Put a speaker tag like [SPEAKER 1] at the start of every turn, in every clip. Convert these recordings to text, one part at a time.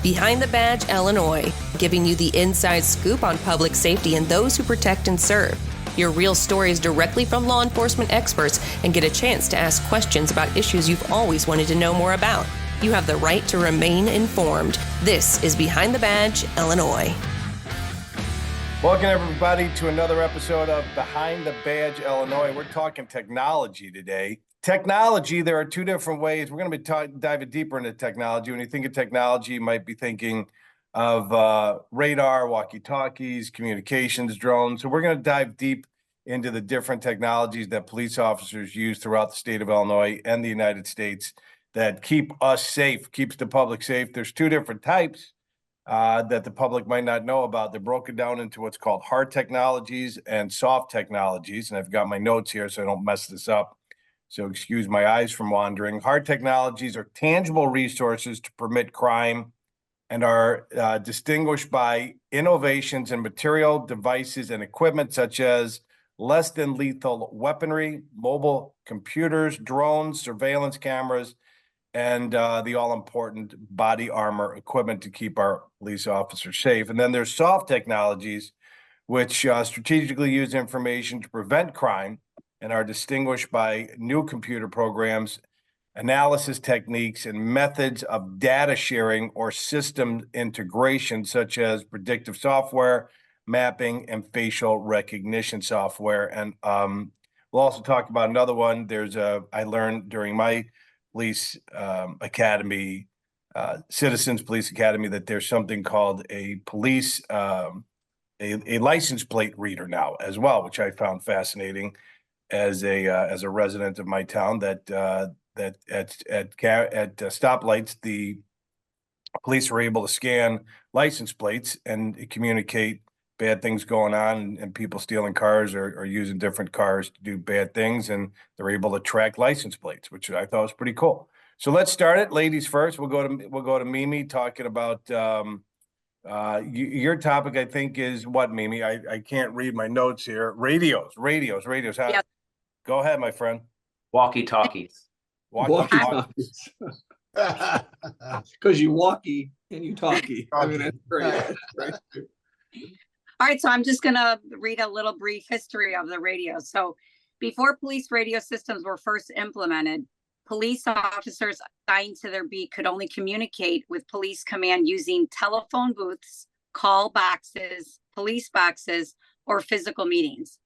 [SPEAKER 1] Behind the Badge Illinois, giving you the inside scoop on public safety and those who protect and serve. Hear real stories directly from law enforcement experts and get a chance to ask questions about issues you've always wanted to know more about. You have the right to remain informed. This is Behind the Badge Illinois.
[SPEAKER 2] Welcome, everybody, to another episode of Behind the Badge Illinois. We're talking technology today. Technology, there are two different ways. We're going to be diving deeper into technology. When you think of technology, you might be thinking of radar, walkie-talkies, communications, drones. So we're going to dive deep into the different technologies that police officers use throughout the state of Illinois and the United States that keep us safe, keeps the public safe. There's two different types that the public might not know about. They're broken down into what's called hard technologies and soft technologies. And I've got my notes here so I don't mess this up. So excuse my eyes from wandering. Hard technologies are tangible resources to permit crime and are distinguished by innovations in material, devices, and equipment such as less than lethal weaponry, mobile computers, drones, surveillance cameras, and the all-important body armor equipment to keep our police officers safe. And then there's soft technologies, which strategically use information to prevent crime and are distinguished by new computer programs, analysis techniques, and methods of data sharing or system integration, such as predictive software, mapping, and facial recognition software. And we'll also talk about another one. I learned during my police academy, Citizens Police Academy, that there's something called a police, a license plate reader now as well, which I found fascinating as a resident of my town. That at stoplights, the police were able to scan license plates and communicate bad things going on and people stealing cars or using different cars to do bad things, and they're able to track license plates, which I thought was pretty cool. So let's start it, ladies first. We'll go to Mimi talking about your topic. I think is what, Mimi? I can't read my notes here. Radios.
[SPEAKER 3] Yep.
[SPEAKER 2] Go ahead, my friend.
[SPEAKER 4] Walkie-talkies.
[SPEAKER 2] Walkie-talkies.
[SPEAKER 5] Because you walkie and you talkie. I mean, that's great.
[SPEAKER 3] All right, so I'm just going to read a little brief history of the radio. So before police radio systems were first implemented, police officers assigned to their beat could only communicate with police command using telephone booths, call boxes, police boxes, or physical meetings.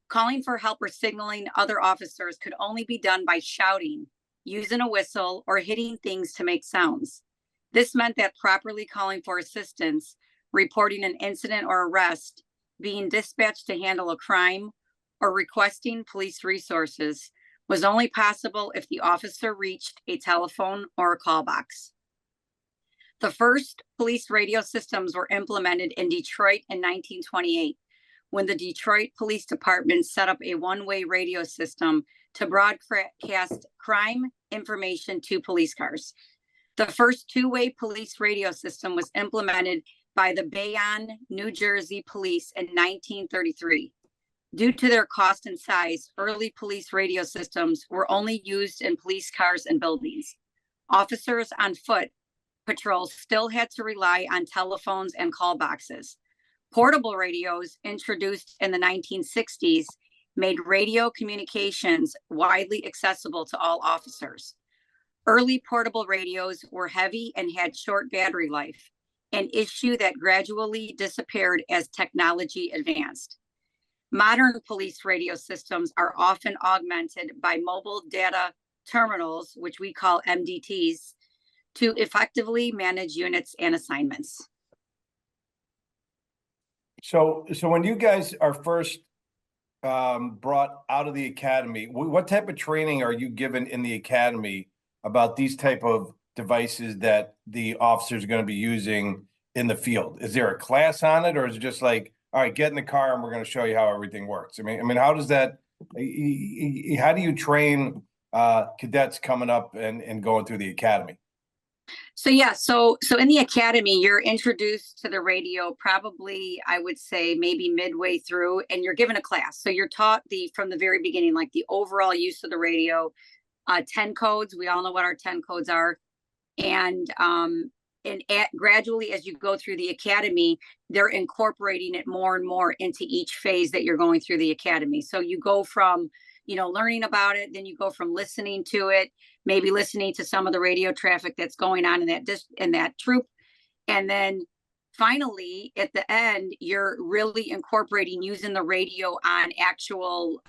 [SPEAKER 3] Calling for help or signaling other officers could only be done by shouting, using a whistle, or hitting things to make sounds. This meant that properly calling for assistance, reporting an incident or arrest, being dispatched to handle a crime, or requesting police resources was only possible if the officer reached a telephone or a call box. The first police radio systems were implemented in Detroit in 1928, when the Detroit Police Department set up a one-way radio system to broadcast crime information to police cars. The first two-way police radio system was implemented by the Bayonne, New Jersey Police in 1933. Due to their cost and size, early police radio systems were only used in police cars and buildings. Officers on foot patrols still had to rely on telephones and call boxes. Portable radios, introduced in the 1960s, made radio communications widely accessible to all officers. Early portable radios were heavy and had short battery life, an issue that gradually disappeared as technology advanced. Modern police radio systems are often augmented by mobile data terminals, which we call MDTs, to effectively manage units and assignments.
[SPEAKER 2] So when you guys are first brought out of the academy, what type of training are you given in the academy about these type of devices that the officers are going to be using in the field? Is there a class on it, or is it just like, all right, get in the car and we're going to show you how everything works? I mean, how does that? How do you train cadets coming up and going through the academy?
[SPEAKER 3] So in the academy, you're introduced to the radio probably, I would say, maybe midway through, and you're given a class. So you're taught from the very beginning, like the overall use of the radio, 10 codes. We all know what our 10 codes are. And gradually, as you go through the academy, they're incorporating it more and more into each phase that you're going through the academy. So you go from, learning about it, then you go from listening to it, maybe listening to some of the radio traffic that's going on in that troop. And then finally, at the end, you're really incorporating using the radio on actual,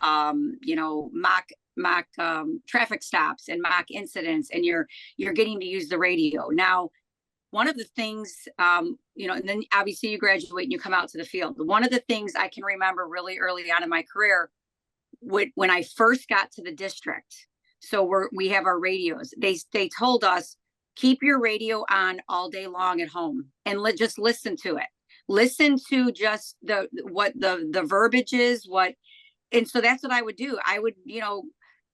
[SPEAKER 3] mock traffic stops and mock incidents, and you're getting to use the radio. Now, one of the things, and then obviously you graduate and you come out to the field. One of the things I can remember really early on in my career, when I first got to the district, so we have our radios. They told us, keep your radio on all day long at home and just listen to it. Listen to just what the verbiage is, and so that's what I would do. I would,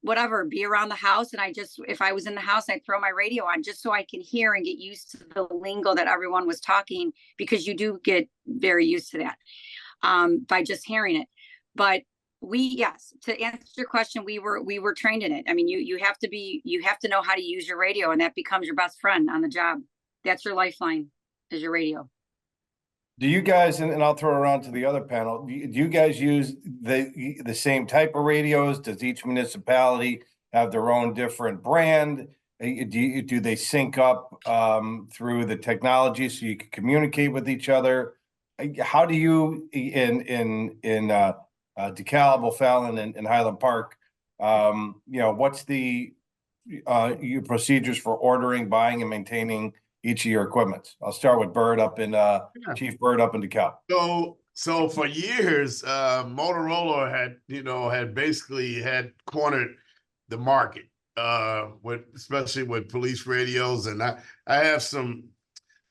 [SPEAKER 3] whatever, be around the house, and if I was in the house, I'd throw my radio on just so I can hear and get used to the lingo that everyone was talking, because you do get very used to that by just hearing it. But yes, to answer your question, we were trained in it. I mean, you have to know how to use your radio, and that becomes your best friend on the job. That's your lifeline, is your radio.
[SPEAKER 2] Do you guys, and I'll throw it around to the other panel, do you guys use the same type of radios? Does each municipality have their own different brand? Do they sync up through the technology so you can communicate with each other? How do you in DeKalb, O'Fallon, and Highland Park, what's your procedures for ordering, buying, and maintaining each of your equipment? I'll start with Bird Chief Bird up in DeKalb.
[SPEAKER 4] So for years, Motorola had basically cornered the market, especially with police radios. And I have some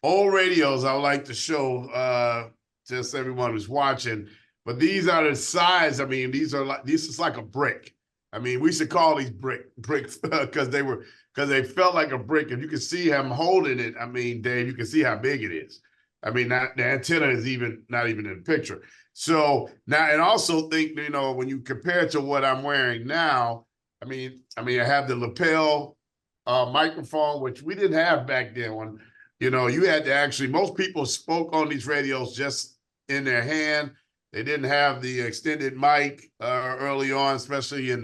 [SPEAKER 4] old radios I would like to show just everyone who's watching. But these are the size. I mean, this is like a brick. I mean, we should call these bricks because they felt like a brick. If you can see him holding it, I mean, Dave, you can see how big it is. I mean, the antenna is not even in the picture. So now, and also think, when you compare it to what I'm wearing now, I mean, I have the lapel microphone, which we didn't have back then. When, you had to actually, most people spoke on these radios just in their hand. They didn't have the extended mic early on, especially in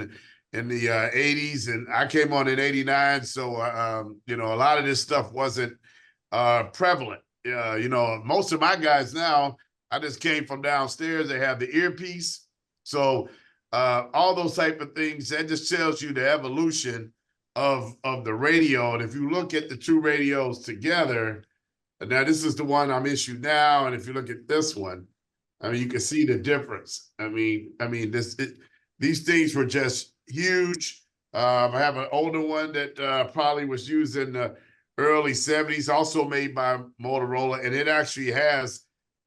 [SPEAKER 4] the 80s, and I came on in 89. So, a lot of this stuff wasn't prevalent. Most of my guys now, I just came from downstairs. They have the earpiece. So all those type of things, that just tells you the evolution of the radio. And if you look at the two radios together, now this is the one I'm issued now. And if you look at this one, I mean, you can see the difference. I mean, these things were just huge. I have an older one that probably was used in the early 70s, also made by Motorola, and it actually has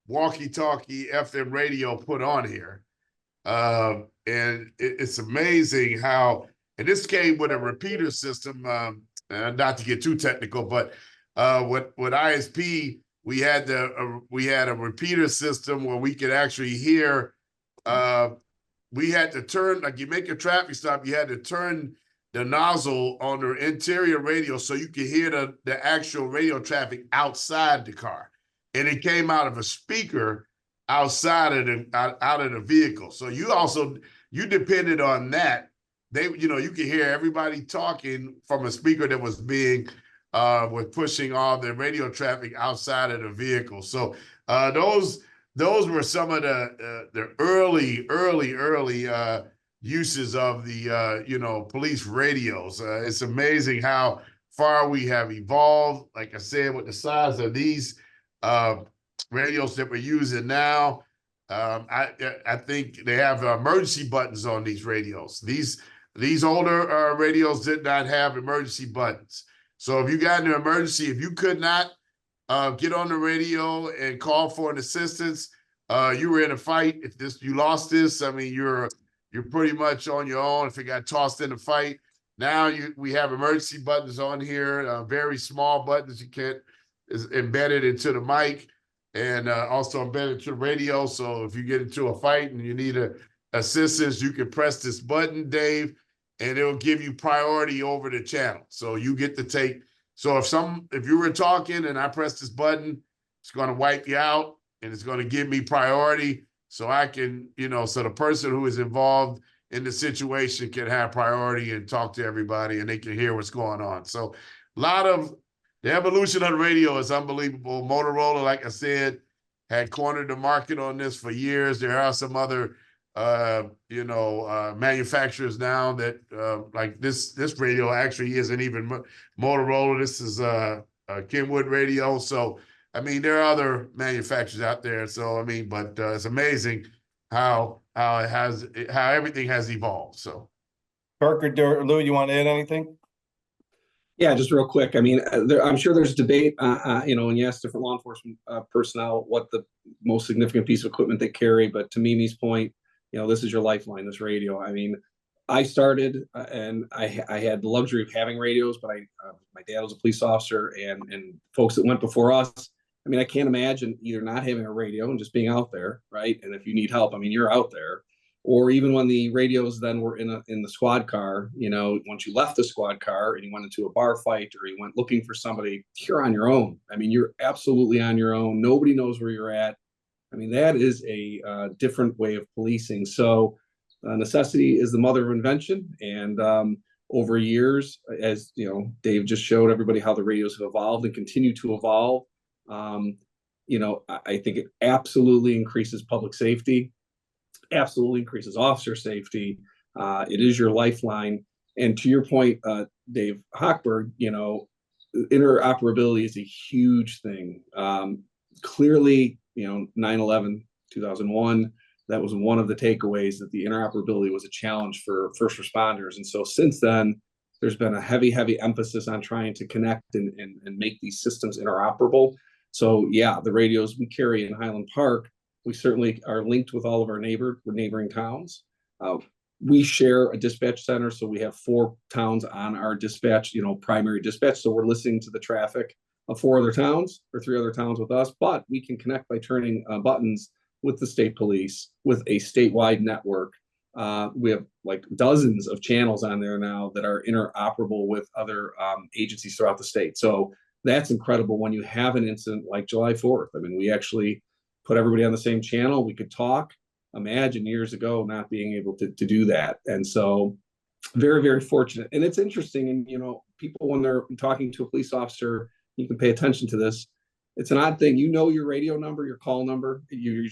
[SPEAKER 4] walkie-talkie FM radio put on here. And it's amazing how, and this came with a repeater system, not to get too technical, but with ISP, we had a repeater system where we could actually hear. We had to turn, like you make a traffic stop, you had to turn the nozzle on the interior radio so you could hear the actual radio traffic outside the car, and it came out of a speaker outside of the vehicle. So you depended on that. You could hear everybody talking from a speaker that was being with pushing all the radio traffic outside of the vehicle. So those were some of the early uses of the police radios. It's amazing how far we have evolved. Like I said, with the size of these radios that we're using now, I think they have emergency buttons on these radios. These older radios did not have emergency buttons. So if you got an emergency, if you could not get on the radio and call for an assistance, you were in a fight. If you lost this, I mean, you're pretty much on your own. If it got tossed in a fight, now we have emergency buttons on here, very small buttons is embedded into the mic, and also embedded to the radio. So if you get into a fight and you need assistance, you can press this button, Dave, and it'll give you priority over the channel. So you get to take So if you were talking and I press this button, it's going to wipe you out and it's going to give me priority so I can, so the person who is involved in the situation can have priority and talk to everybody and they can hear what's going on. So the evolution of the radio is unbelievable. Motorola, like I said, had cornered the market on this for years. There are some other, manufacturers now that like this radio actually isn't even Motorola. This is Kenwood Radio. So, I mean, there are other manufacturers out there. So, I mean, but it's amazing how everything has evolved. So,
[SPEAKER 2] Kirk or Lou, you want to add anything?
[SPEAKER 5] Yeah, just real quick. I mean, I'm sure there's debate, when you ask different law enforcement personnel what the most significant piece of equipment they carry. But to Mimi's point, this is your lifeline, this radio. I mean, I started and I had the luxury of having radios, but my dad was a police officer and folks that went before us. I mean, I can't imagine either not having a radio and just being out there, right? And if you need help, I mean, you're out there. Or even when the radios then were in the squad car, once you left the squad car and you went into a bar fight or you went looking for somebody, you're on your own. I mean, you're absolutely on your own. Nobody knows where you're at. I mean, that is a different way of policing. So necessity is the mother of invention. And over years, as Dave just showed everybody how the radios have evolved and continue to evolve. I think it absolutely increases public safety. Absolutely increases officer safety. It is your lifeline. And to your point, Dave Hochberg, interoperability is a huge thing. Clearly, 9/11, 2001, that was one of the takeaways, that the interoperability was a challenge for first responders. And so since then, there's been a heavy emphasis on trying to connect and make these systems interoperable. So yeah, the radios we carry in Highland Park, we certainly are linked with all of our neighboring towns. We share a dispatch center, so we have 4 towns on our dispatch, primary dispatch. So we're listening to the traffic of 4 other towns or 3 other towns with us, but we can connect by turning buttons with the state police, with a statewide network. We have like dozens of channels on there now that are interoperable with other agencies throughout the state. So that's incredible when you have an incident like July 4th. I mean, we actually put everybody on the same channel. We could talk. Imagine years ago not being able to do that. And so very, very fortunate. And it's interesting. And, people, when they're talking to a police officer, you can pay attention to this. It's an odd thing. Your radio number, your call number, your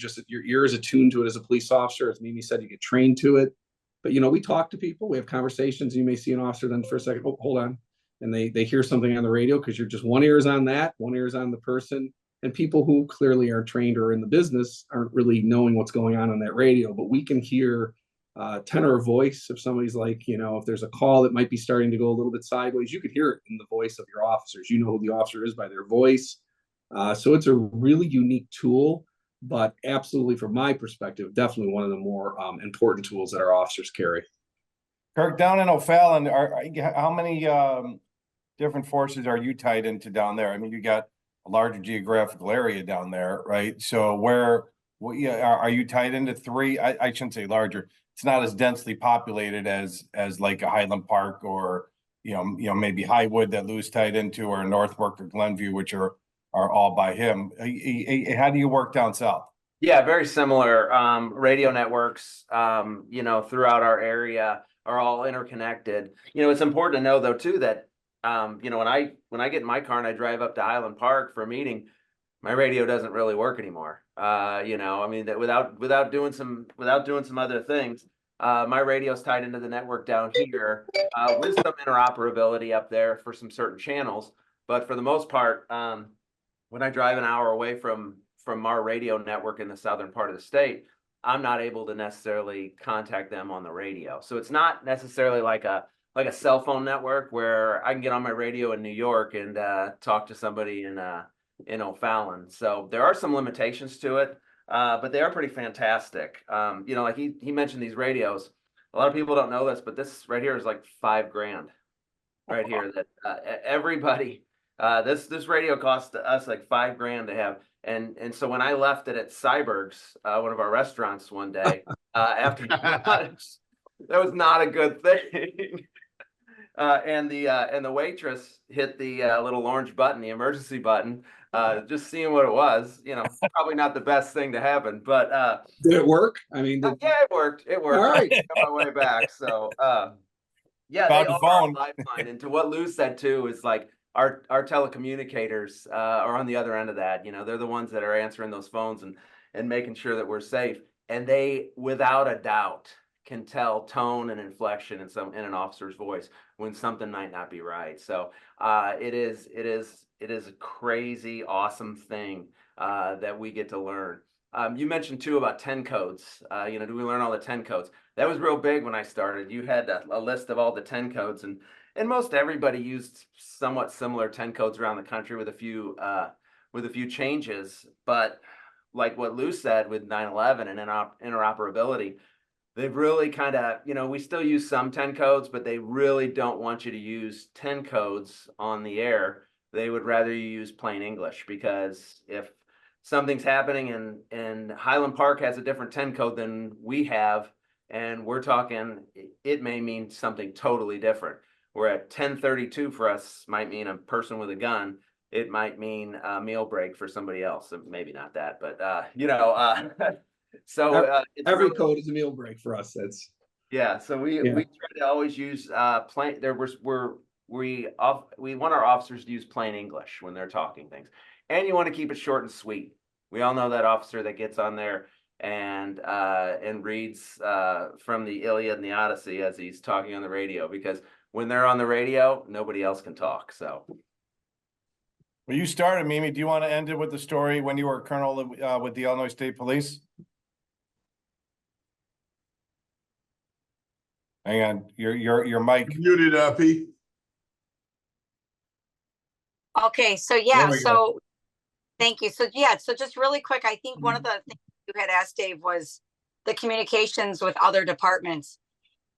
[SPEAKER 5] ear is attuned to it as a police officer. As Mimi said, you get trained to it. But, we talk to people, we have conversations. You may see an officer then for a second, oh, hold on. And they hear something on the radio because you're just one ear is on that, one ear is on the person. And people who clearly are trained or in the business aren't really knowing what's going on that radio, but we can hear tenor of voice. If somebody's like, if there's a call that might be starting to go a little bit sideways, you could hear it in the voice of your officers. You know who the officer is by their voice. So it's a really unique tool, but absolutely, from my perspective, definitely one of the more important tools that our officers carry.
[SPEAKER 2] Kirk, down in O'Fallon, how many different forces are you tied into down there? I mean, you got a larger geographical area down there, right? So are you tied into 3? I shouldn't say larger. It's not as densely populated as like a Highland Park or maybe Highwood that Lou's tied into, or Northwark or Glenview, which are all by him. How do you work down south?
[SPEAKER 6] Yeah, very similar. Radio networks, throughout our area are all interconnected. It's important to know though too that when I get in my car and I drive up to Highland Park for a meeting, my radio doesn't really work anymore. That without doing some other things, my radio's tied into the network down here with some interoperability up there for some certain channels. But for the most part, when I drive an hour away from our radio network in the southern part of the state, I'm not able to necessarily contact them on the radio. So it's not necessarily like a cell phone network where I can get on my radio in New York and talk to somebody in O'Fallon. So there are some limitations to it, but they are pretty fantastic. Like he mentioned these radios. A lot of people don't know this, but this right here is like $5,000 right here. That everybody, this radio cost us like $5,000 to have. And so when I left it at Cyberg's, one of our restaurants one day, after lunch, that was not a good thing. And the waitress hit the little orange button, the emergency button, just seeing what it was. Probably not the best thing to happen, but
[SPEAKER 5] Did it work? I mean,
[SPEAKER 6] yeah, it worked. It worked.
[SPEAKER 5] All right.
[SPEAKER 6] On my way back. So yeah,
[SPEAKER 2] Found
[SPEAKER 6] they
[SPEAKER 2] the
[SPEAKER 6] are our
[SPEAKER 2] phone.
[SPEAKER 6] lifeline. And to what Lou said too is like our telecommunicators are on the other end of that. They're the ones that are answering those phones and making sure that we're safe. And they, without a doubt, can tell tone and inflection in an officer's voice when something might not be right. So it is a crazy, awesome thing that we get to learn. You mentioned too about 10 codes. Do we learn all the 10 codes? That was real big when I started. You had a list of all the 10 codes, and most everybody used somewhat similar 10 codes around the country with a few changes. But like what Lou said with 9/11 and interoperability, they've really kind of, we still use some 10 codes, but they really don't want you to use 10 codes on the air. They would rather you use plain English, because if something's happening and Highland Park has a different 10 code than we have, and we're talking, it may mean something totally different. Where at 1032 for us might mean a person with a gun. It might mean a meal break for somebody else. Maybe not that, but so
[SPEAKER 5] every code is a meal break for us. That's
[SPEAKER 6] so we try to always use plain. We want our officers to use plain English when they're talking things, and you want to keep it short and sweet. We all know that officer that gets on there and reads from the Iliad and the Odyssey as he's talking on the radio, because when they're on the radio, nobody else can talk. So.
[SPEAKER 2] Well, you started, Mimi. Do you want to end it with the story when you were a colonel with the Illinois State Police? Hang on, your mic.
[SPEAKER 4] Muted, P.
[SPEAKER 3] Okay, so thank you. So just really quick, I think one of the things you had asked Dave was the communications with other departments.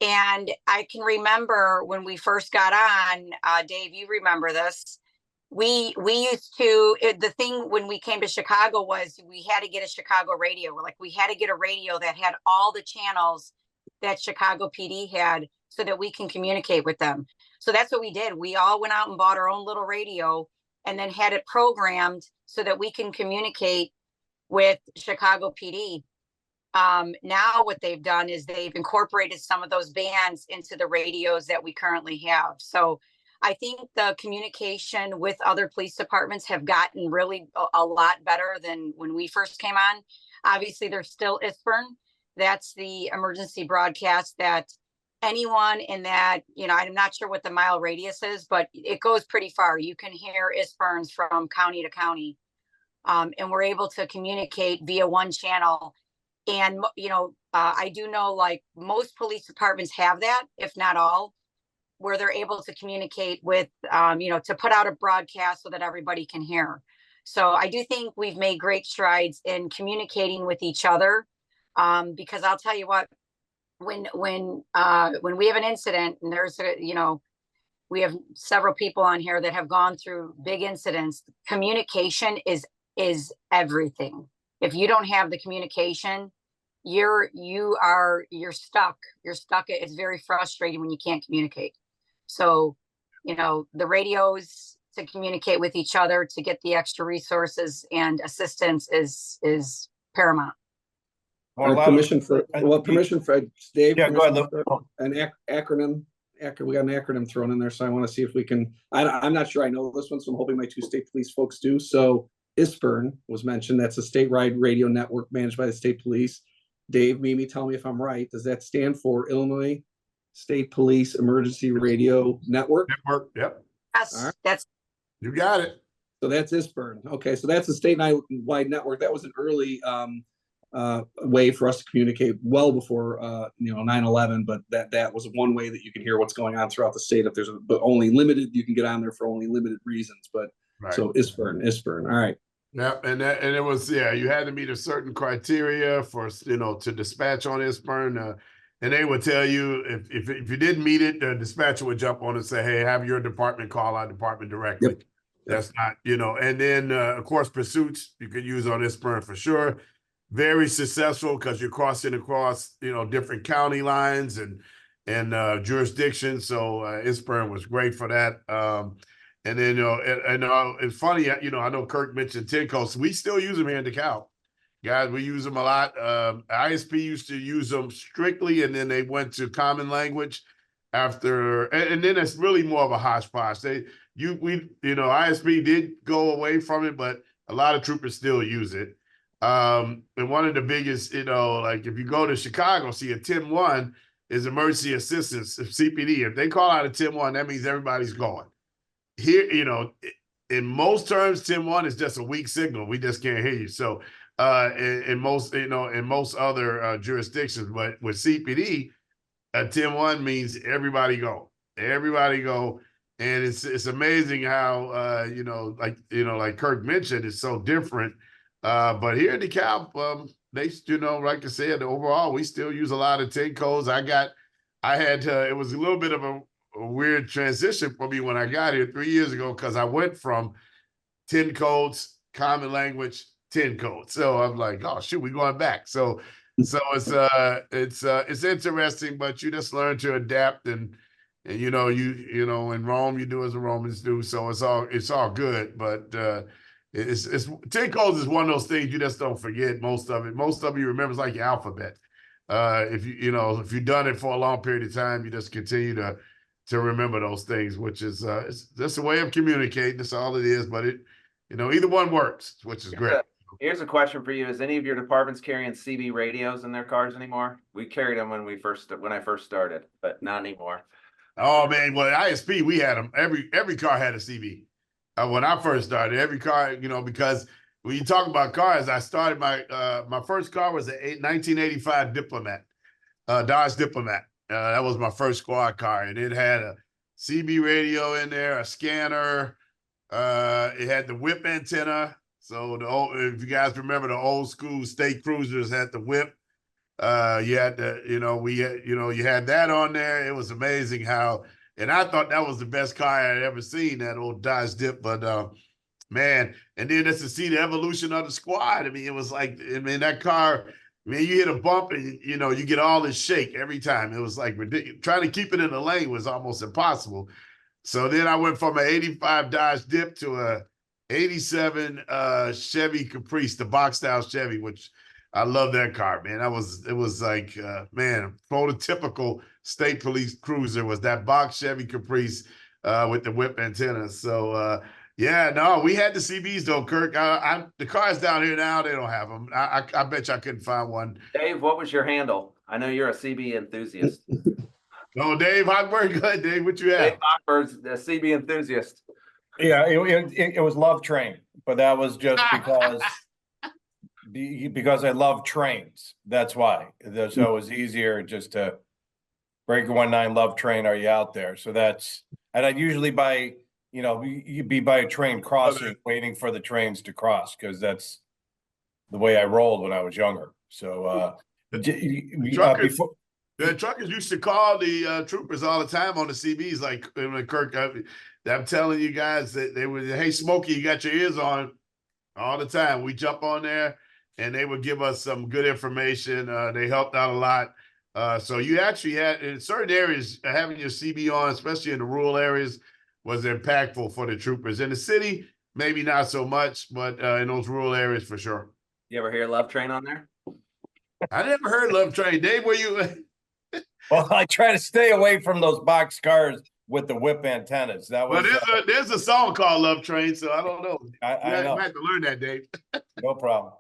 [SPEAKER 3] And I can remember when we first got on, Dave, you remember this. We used to, the thing when we came to Chicago was we had to get a Chicago radio. We had to get a radio that had all the channels that Chicago PD had so that we can communicate with them. So that's what we did. We all went out and bought our own little radio and then had it programmed so that we can communicate with Chicago PD. Now what they've done is they've incorporated some of those bands into the radios that we currently have. So I think the communication with other police departments have gotten really a lot better than when we first came on. Obviously, there's still ISPERN. That's the emergency broadcast that anyone in that, I'm not sure what the mile radius is, but it goes pretty far. You can hear ISPERNs from county to county. And we're able to communicate via one channel. And, I do know most police departments have that, if not all, where they're able to communicate with, to put out a broadcast so that everybody can hear. So I do think we've made great strides in communicating with each other. Because I'll tell you what, when we have an incident and there's we have several people on here that have gone through big incidents, communication is everything. If you don't have the communication, you're stuck. It's very frustrating when you can't communicate. So, the radios to communicate with each other, to get the extra resources and assistance is paramount.
[SPEAKER 5] Permission for Dave.
[SPEAKER 2] Yeah, go ahead.
[SPEAKER 5] An acronym. We got an acronym thrown in there, so I want to see if we can. I'm not sure I know this one, so I'm hoping my two state police folks do. So ISPERN was mentioned. That's a statewide radio network managed by the state police. Dave, Mimi, tell me if I'm right. Does that stand for Illinois State Police Emergency Radio Network?
[SPEAKER 4] Network, yep.
[SPEAKER 3] Yes,
[SPEAKER 5] right.
[SPEAKER 4] You got it.
[SPEAKER 5] So that's ISPERN. Okay, so that's a statewide network. That was an early way for us to communicate well before 9/11, but that was one way that you can hear what's going on throughout the state. If there's but only limited, you can get on there for only limited reasons. But
[SPEAKER 4] right.
[SPEAKER 5] So ISPERN. All right.
[SPEAKER 4] Yeah, and it was you had to meet a certain criteria for to dispatch on ISPERN, and they would tell you if you didn't meet it, the dispatcher would jump on and say, "Hey, have your department call our department directly."
[SPEAKER 5] Yep.
[SPEAKER 4] That's not and then of course pursuits you could use on ISPERN for sure. Very successful because you're crossing across different county lines and jurisdiction. So Eastburn was great for that. And then, it's funny, I know Kirk mentioned 10 codes. We still use them here in DeKalb. Guys, we use them a lot. ISP used to use them strictly, and then they went to common language after, and then it's really more of a hodgepodge. ISP did go away from it, but a lot of troopers still use it. And one of the biggest, like if you go to Chicago, see a 10-1 is emergency assistance, CPD. If they call out a 10-1, that means everybody's going. Here, in most terms, 10-1 is just a weak signal. We just can't hear you. So in most other jurisdictions, but with CPD, a 10-1 means everybody go. Everybody go. And it's amazing how like Kirk mentioned, it's so different. But here in DeKalb, they, like I said, overall, we still use a lot of 10 codes. It was a little bit of a weird transition for me when I got here 3 years ago, because I went from 10 codes, common language, 10 codes. So I'm like, oh shoot, we're going back. So it's interesting, but you just learn to adapt, and in Rome you do as the Romans do. So it's all good. But it's 10 codes is one of those things you just don't forget most of it. Most of you remember, it's like your alphabet. If you've done it for a long period of time, you just continue to remember those things, which is it's just a way of communicating. That's all it is. But either one works, which is great.
[SPEAKER 6] Here's a question for you. Is any of your departments carrying CB radios in their cars anymore? We carried them when I first started, but not anymore.
[SPEAKER 4] Oh man, well, ISP, we had them. Every car had a CB. When I first started, every car, because when you talk about cars, I started my first car was a 1985 Diplomat, Dodge Diplomat. That was my first squad car, and it had a CB radio in there, a scanner. It had the whip antenna. So if you guys remember, the old school state cruisers had the whip. You had you had that on there. It was amazing how, and I thought that was the best car I had ever seen, that old Dodge Dip. But man, and then just to see the evolution of the squad. I mean, it was like, that car. I mean, you hit a bump and you get all this shake every time. It was like ridiculous. Trying to keep it in the lane was almost impossible. So then I went from an 85 Dodge Dip to a 87 Chevy Caprice, the box style Chevy, which I love that car, man. It was like prototypical state police cruiser was that box Chevy Caprice with the whip antenna. So yeah, no, we had the CBs though, Kirk. The cars down here now, they don't have them. I bet you I couldn't find one.
[SPEAKER 6] Dave, what was your handle? I know you're a CB enthusiast.
[SPEAKER 4] No, Dave Hochberg. Good, Dave. What you have?
[SPEAKER 6] Dave Hochberg's the CB enthusiast.
[SPEAKER 2] Yeah, it was Love Train, but that was just because I love trains. That's why. So it was easier just to Breaker 19 Love Train. Are you out there? So and I'd usually you'd be by a train crossing, waiting for the trains to cross, because that's the way I rolled when I was younger. So
[SPEAKER 4] the truckers used to call the troopers all the time on the CBs, like Kirk. I'm telling you guys that they would, hey, Smokey, you got your ears on all the time. We jump on there and they would give us some good information. They helped out a lot. So you actually had, in certain areas, having your CB on, especially in the rural areas, was impactful for the troopers. In the city, maybe not so much, but in those rural areas for sure.
[SPEAKER 6] You ever hear Love Train on there?
[SPEAKER 4] I never heard Love Train. Dave, were you?
[SPEAKER 2] Well, I try to stay away from those box cars with the whip antennas. That was.
[SPEAKER 4] Well, there's a song called Love Train, so I don't know.
[SPEAKER 2] I know.
[SPEAKER 4] I have to learn that, Dave.
[SPEAKER 2] No problem.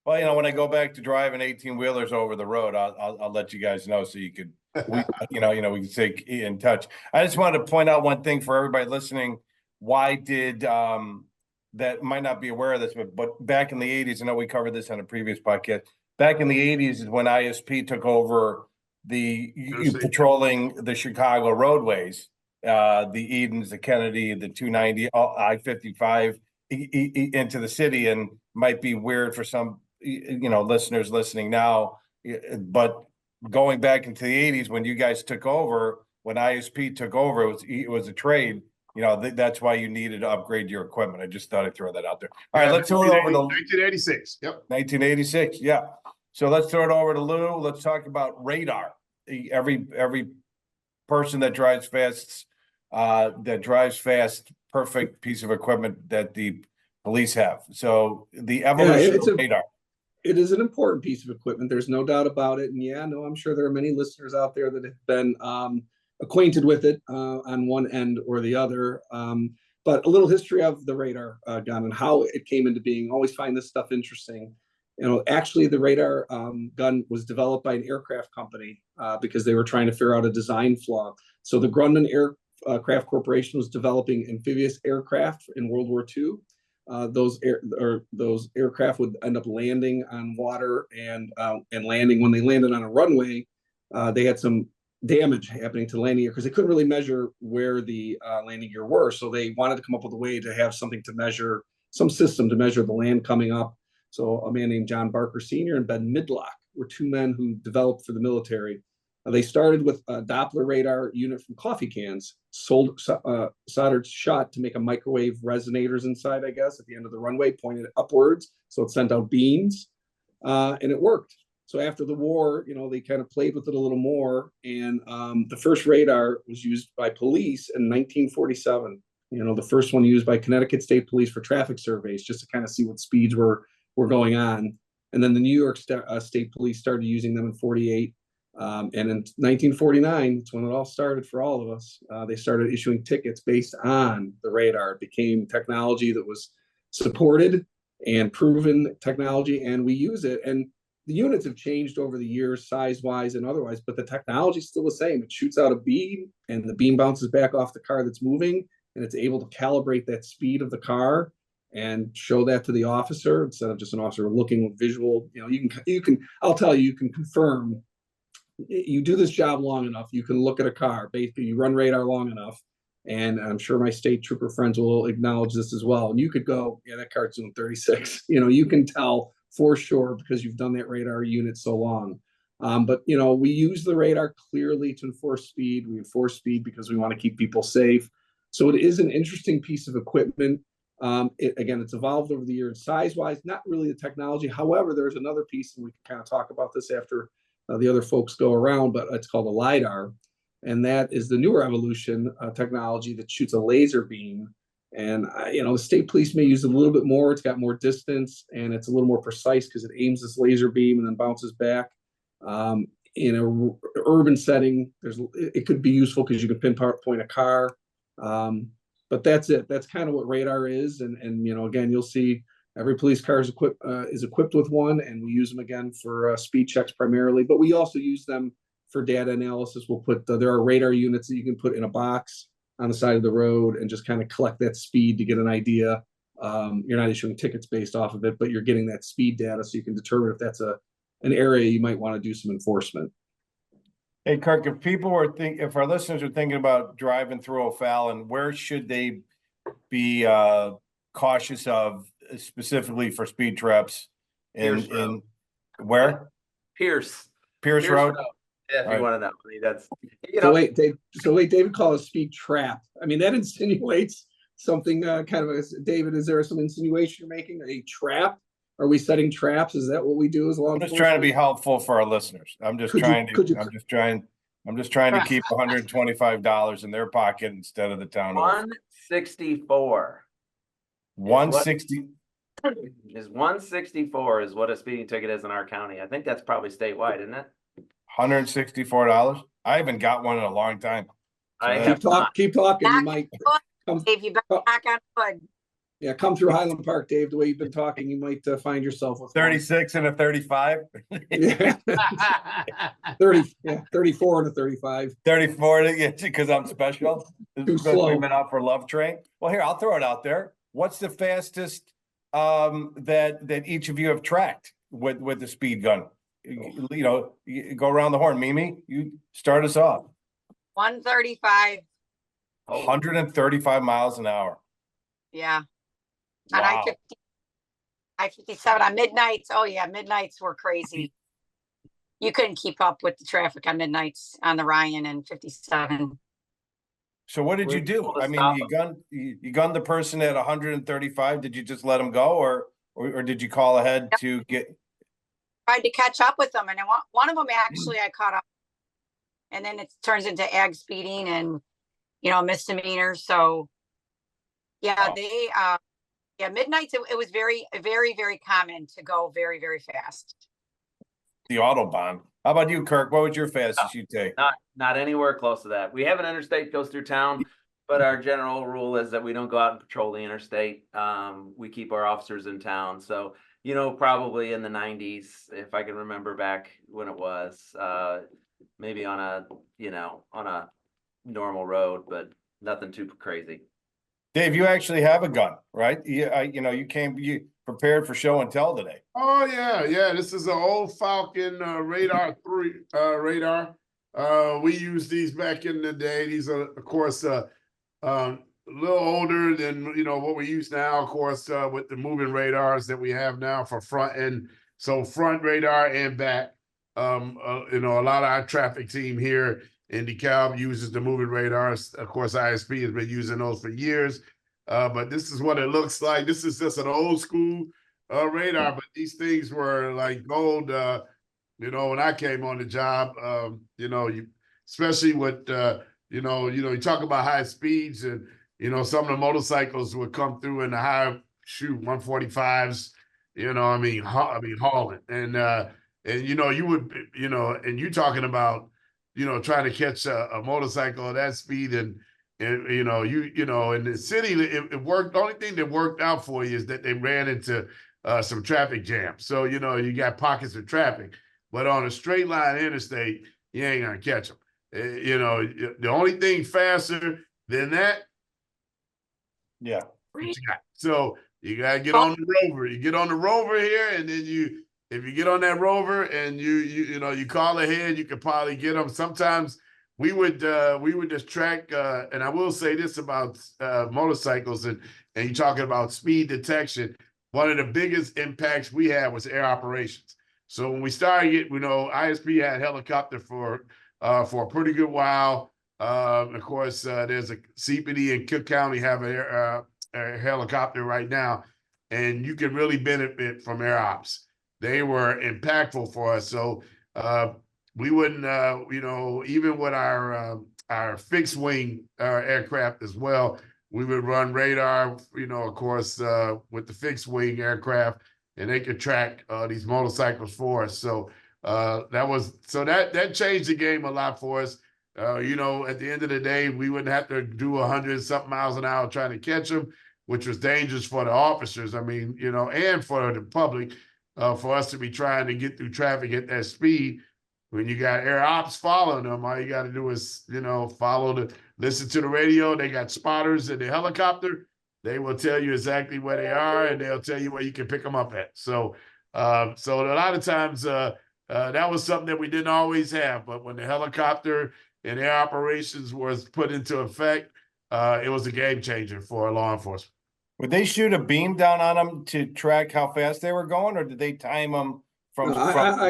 [SPEAKER 2] Well, when I go back to driving 18-wheelers over the road, I'll let you guys know, so you could, we can stay in touch. I just wanted to point out one thing for everybody listening. Why did that might not be aware of this, but back in the 80s, I know we covered this on a previous podcast. Back in the 80s is when ISP took over patrolling the Chicago roadways, the Edens, the Kennedy, the 290, I-55 into the city, and might be weird for some listeners listening now, but going back into the 80s when you guys took over, when ISP took over, it was a trade. That's why you needed to upgrade your equipment. I just thought I'd throw that out there. All right, let's throw it over to
[SPEAKER 4] 1986. Yep.
[SPEAKER 2] 1986. Yeah. So let's throw it over to Lou. Let's talk about radar. Every person that drives fast, perfect piece of equipment that the police have. So the evolution of radar.
[SPEAKER 5] It is an important piece of equipment. There's no doubt about it. And yeah, no, I'm sure there are many listeners out there that have been acquainted with it on one end or the other. But a little history of the radar gun and how it came into being. Always find this stuff interesting. You know, actually, the radar gun was developed by an aircraft company because they were trying to figure out a design flaw. So the Grumman Aircraft Corporation was developing amphibious aircraft in World War II. Those aircraft would end up landing on water and landing. When they landed on a runway, they had some damage happening to the landing gear because they couldn't really measure where the landing gear were. So they wanted to come up with a way to have something to measure, some system to measure the land coming up. So a man named John Barker Sr. and Ben Midlock were two men who developed for the military. They started with a Doppler radar unit from coffee cans, soldered shut to make a microwave resonators inside, I guess, at the end of the runway, pointed upwards. So it sent out beams, and it worked. So after the war, you know, they kind of played with it a little more. And the first radar was used by police in 1947. You know, the first one used by Connecticut State Police for traffic surveys, just to kind of see what speeds were going on. And then the New York State Police started using them in 48. And in 1949, it's when it all started for all of us. They started issuing tickets based on the radar. It became technology that was supported and proven technology, and we use it. And the units have changed over the years, size-wise and otherwise, but the technology is still the same. It shoots out a beam, and the beam bounces back off the car that's moving, and it's able to calibrate that speed of the car and show that to the officer instead of just an officer looking with visual. You know, you can. I'll tell you, you can confirm. You do this job long enough, you can look at a car. Basically, you run radar long enough, and I'm sure my state trooper friends will acknowledge this as well. And you could go, yeah, that car's doing 36. You know, you can tell for sure because you've done that radar unit so long. But you know, we use the radar clearly to enforce speed. We enforce speed because we want to keep people safe. So it is an interesting piece of equipment. Again, it's evolved over the years, size-wise, not really the technology. However, there's another piece, and we can kind of talk about this after the other folks go around, but it's called a LiDAR. And that is the newer evolution technology that shoots a laser beam. And, you know, the state police may use it a little bit more. It's got more distance, and it's a little more precise because it aims this laser beam and then bounces back. In a urban setting, it could be useful because you can pinpoint a car. But that's it. That's kind of what radar is. And you know, again, you'll see every police car is equipped with one, and we use them again for speed checks primarily. But we also use them for data analysis. We'll put there are radar units that you can put in a box on the side of the road and just kind of collect that speed to get an idea. You're not issuing tickets based off of it, but you're getting that speed data so you can determine if that's an area you might want to do some enforcement.
[SPEAKER 2] Hey, Kirk, if our listeners are thinking about driving through O'Fallon, where should they be cautious of, specifically for speed traps? In where?
[SPEAKER 6] Pierce
[SPEAKER 2] Road.
[SPEAKER 6] Yeah, if you want to know. I mean, that's, you
[SPEAKER 5] So
[SPEAKER 6] know,
[SPEAKER 5] wait, David called it a speed trap. I mean, that insinuates something kind of David, is there some insinuation you're making? A trap? Are we setting traps? Is that what we do as law
[SPEAKER 2] I'm just
[SPEAKER 5] enforcement?
[SPEAKER 2] trying to be helpful for our listeners. I'm just trying to keep $125 in their pocket instead of the town.
[SPEAKER 6] 164.
[SPEAKER 2] 160
[SPEAKER 6] is 164 is what a speeding ticket is in our county. I think that's probably statewide, isn't it?
[SPEAKER 2] $164. I haven't got one in a long time.
[SPEAKER 5] Keep talking. You might come.
[SPEAKER 3] Dave, you better knock on wood.
[SPEAKER 5] Yeah, come through Highland Park, Dave. The way you've been talking, you might find yourself with
[SPEAKER 2] 36 and a 35.
[SPEAKER 5] Yeah. 34 and a 35.
[SPEAKER 2] 34 because I'm special.
[SPEAKER 5] Too slow.
[SPEAKER 2] We've been out for Love Train. Well, here, I'll throw it out there. What's the fastest that each of you have tracked with the speed gun? You know, you go around the horn. Mimi, you start us off.
[SPEAKER 3] 135.
[SPEAKER 2] 135 miles an hour.
[SPEAKER 3] Yeah.
[SPEAKER 2] Wow.
[SPEAKER 3] On I-57 on midnights. Oh yeah, midnights were crazy. You couldn't keep up with the traffic on midnights on the Ryan and 57.
[SPEAKER 2] So what did you do? I mean, you gunned the person at 135. Did you just let him go, or did you call ahead to get?
[SPEAKER 3] Tried to catch up with them, and one of them actually I caught up, and then it turns into ag speeding and, you know, misdemeanor. So yeah,
[SPEAKER 2] Wow.
[SPEAKER 3] midnights, it was very, very, very common to go very, very fast.
[SPEAKER 2] The Autobahn. How about you, Kirk? What was your fastest you take?
[SPEAKER 6] Not anywhere close to that. We have an interstate goes through town, but our general rule is that we don't go out and patrol the interstate. We keep our officers in town. So, you know, probably in the 90s, if I can remember back when it was, maybe on a, you know, on a normal road, but nothing too crazy.
[SPEAKER 2] Dave, you actually have a gun, right? You prepared for show and tell today.
[SPEAKER 4] Oh yeah. This is an old Falcon Radar 3 radar. We used these back in the day. These are, of course, a little older than what we use now. Of course, with the moving radars that we have now for front front radar and back. A lot of our traffic team here in DeKalb uses the moving radars. Of course, ISP has been using those for years. But this is what it looks like. This is just an old school radar, but these things were like gold. When I came on the job, especially with you talk about high speeds, and some of the motorcycles would come through in the high 145s. Hauling, and you would and you talking about trying to catch a motorcycle at that speed, and in the city it worked. The only thing that worked out for you is that they ran into some traffic jams. So you got pockets of traffic, but on a straight line interstate, you ain't gonna catch them. The only thing faster than that,
[SPEAKER 2] yeah.
[SPEAKER 4] So you gotta get on the rover. You get on the rover here, and then if you get on that rover and you call ahead, you can probably get them. Sometimes we would just track, and I will say this about motorcycles, and you're talking about speed detection. One of the biggest impacts we had was air operations. So when we started, ISP had helicopter for a pretty good while. Of course, there's a CPD in Cook County have a helicopter right now, and you can really benefit from air ops. They were impactful for us. So we wouldn't, even with our fixed wing aircraft as well, we would run radar, of course, with the fixed wing aircraft, and they could track these motorcycles for us. So that changed the game a lot for us. At the end of the day, we wouldn't have to do 100-something miles an hour trying to catch them, which was dangerous for the officers. And for the public, for us to be trying to get through traffic at that speed. When you got air ops following them, all you got to do is, listen to the radio. They got spotters in the helicopter. They will tell you exactly where they are, and they'll tell you where you can pick them up at. So a lot of times that was something that we didn't always have. But when the helicopter and air operations was put into effect, it was a game changer for law enforcement.
[SPEAKER 2] Would they shoot a beam down on them to track how fast they were going, or did they time them from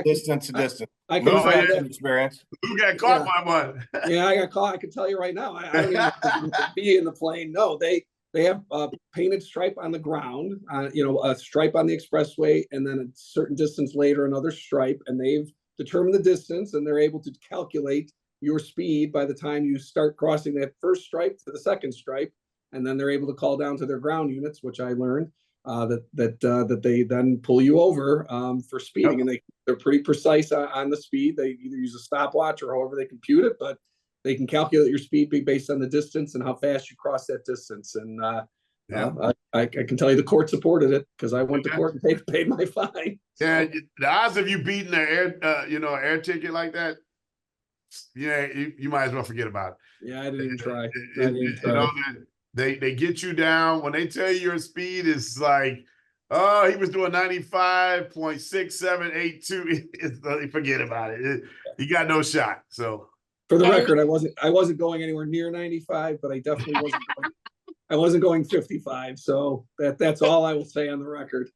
[SPEAKER 2] distance to distance?
[SPEAKER 5] I can tell you that
[SPEAKER 2] experience.
[SPEAKER 4] Who got caught by one?
[SPEAKER 5] Yeah, I got caught. I can tell you right now. I don't even have to be in the plane. No, they have a painted stripe on the ground, a stripe on the expressway, and then a certain distance later, another stripe, and they've determined the distance, and they're able to calculate your speed by the time you start crossing that first stripe to the second stripe, and then they're able to call down to their ground units, which I learned that they then pull you over for speeding. Yep. And they're pretty precise on the speed. They either use a stopwatch or however they compute it, but they can calculate your speed based on the distance and how fast you cross that distance. And I can tell you the court supported it because I went to court and paid my fine.
[SPEAKER 4] Yeah, the odds of you beating an air ticket like that, you might as well forget about it.
[SPEAKER 5] Yeah, I didn't even try.
[SPEAKER 4] They get you down when they tell you your speed is like, oh, he was doing 95.6782. Forget about it. You got no shot. So
[SPEAKER 5] for the record, I wasn't going anywhere near 95, but I definitely wasn't. I wasn't going 55. So that's all I will say on the record.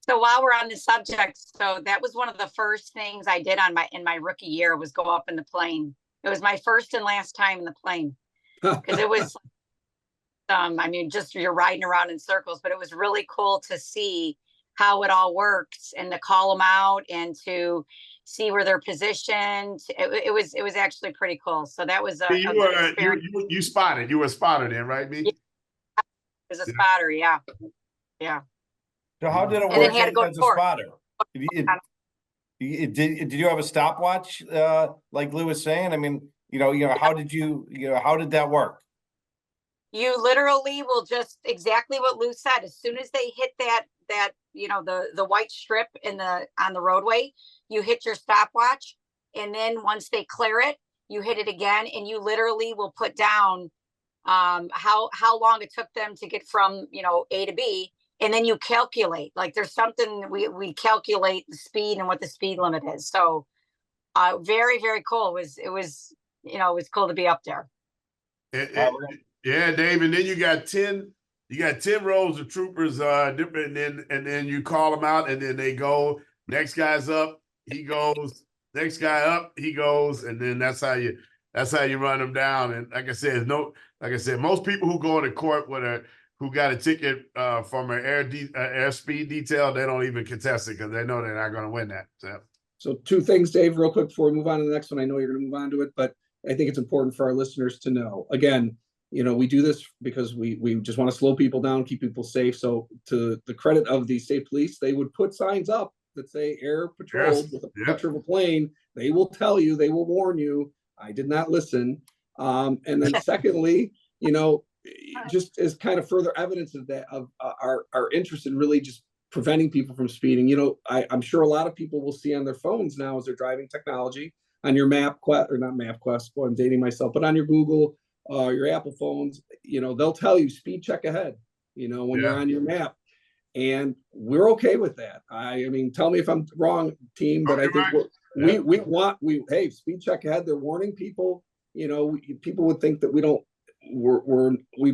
[SPEAKER 3] So while we're on the subject, so that was one of the first things I did in my rookie year was go up in the plane. It was my first and last time in the plane because it was. Just you're riding around in circles, but it was really cool to see how it all works and to call them out and to see where they're positioned. It was actually pretty cool. So that was a
[SPEAKER 4] You
[SPEAKER 3] good
[SPEAKER 4] were
[SPEAKER 3] experience.
[SPEAKER 4] you spotted. You were a spotter then, right, B?
[SPEAKER 3] Yeah. As a spotter, yeah. Yeah.
[SPEAKER 2] So how did it
[SPEAKER 3] And then
[SPEAKER 2] work
[SPEAKER 3] he had to go
[SPEAKER 2] as
[SPEAKER 3] to
[SPEAKER 2] a
[SPEAKER 3] court.
[SPEAKER 2] spotter? Did you have a stopwatch, like Lou was saying? I mean, how did that work?
[SPEAKER 3] You literally will just exactly what Lou said. As soon as they hit that the white strip on the roadway, you hit your stopwatch, and then once they clear it, you hit it again, and you literally will put down how long it took them to get from A to B, and then you calculate. Like there's something we calculate the speed and what the speed limit is. So very, very cool. It was cool to be up there.
[SPEAKER 4] Yeah, Dave, and then you got 10 rows of troopers, different, and then you call them out, and then they go, next guy's up, he goes, next guy up, he goes, and then that's how you run them down. And like I said, most people who go into court who got a ticket from an airspeed detail, they don't even contest it because they know they're not going to win that.
[SPEAKER 5] So two things, Dave, real quick before we move on to the next one. I know you're going to move on to it, but I think it's important for our listeners to know. Again, we do this because we just want to slow people down, keep people safe. So to the credit of the state police, they would put signs up that say air patrol with a picture of a plane. They will tell you, they will warn you. I did not listen. And then secondly, just as kind of further evidence of that, of our interest in really just preventing people from speeding. I'm sure a lot of people will see on their phones now as they're driving technology on your MapQuest, or not MapQuest, boy, I'm dating myself, but on your Google, your Apple phones, they'll tell you speed check ahead, when you're on your map. And we're okay with that. I mean, tell me if I'm wrong, team, but I think hey, speed check ahead. They're warning people. People would think that we'd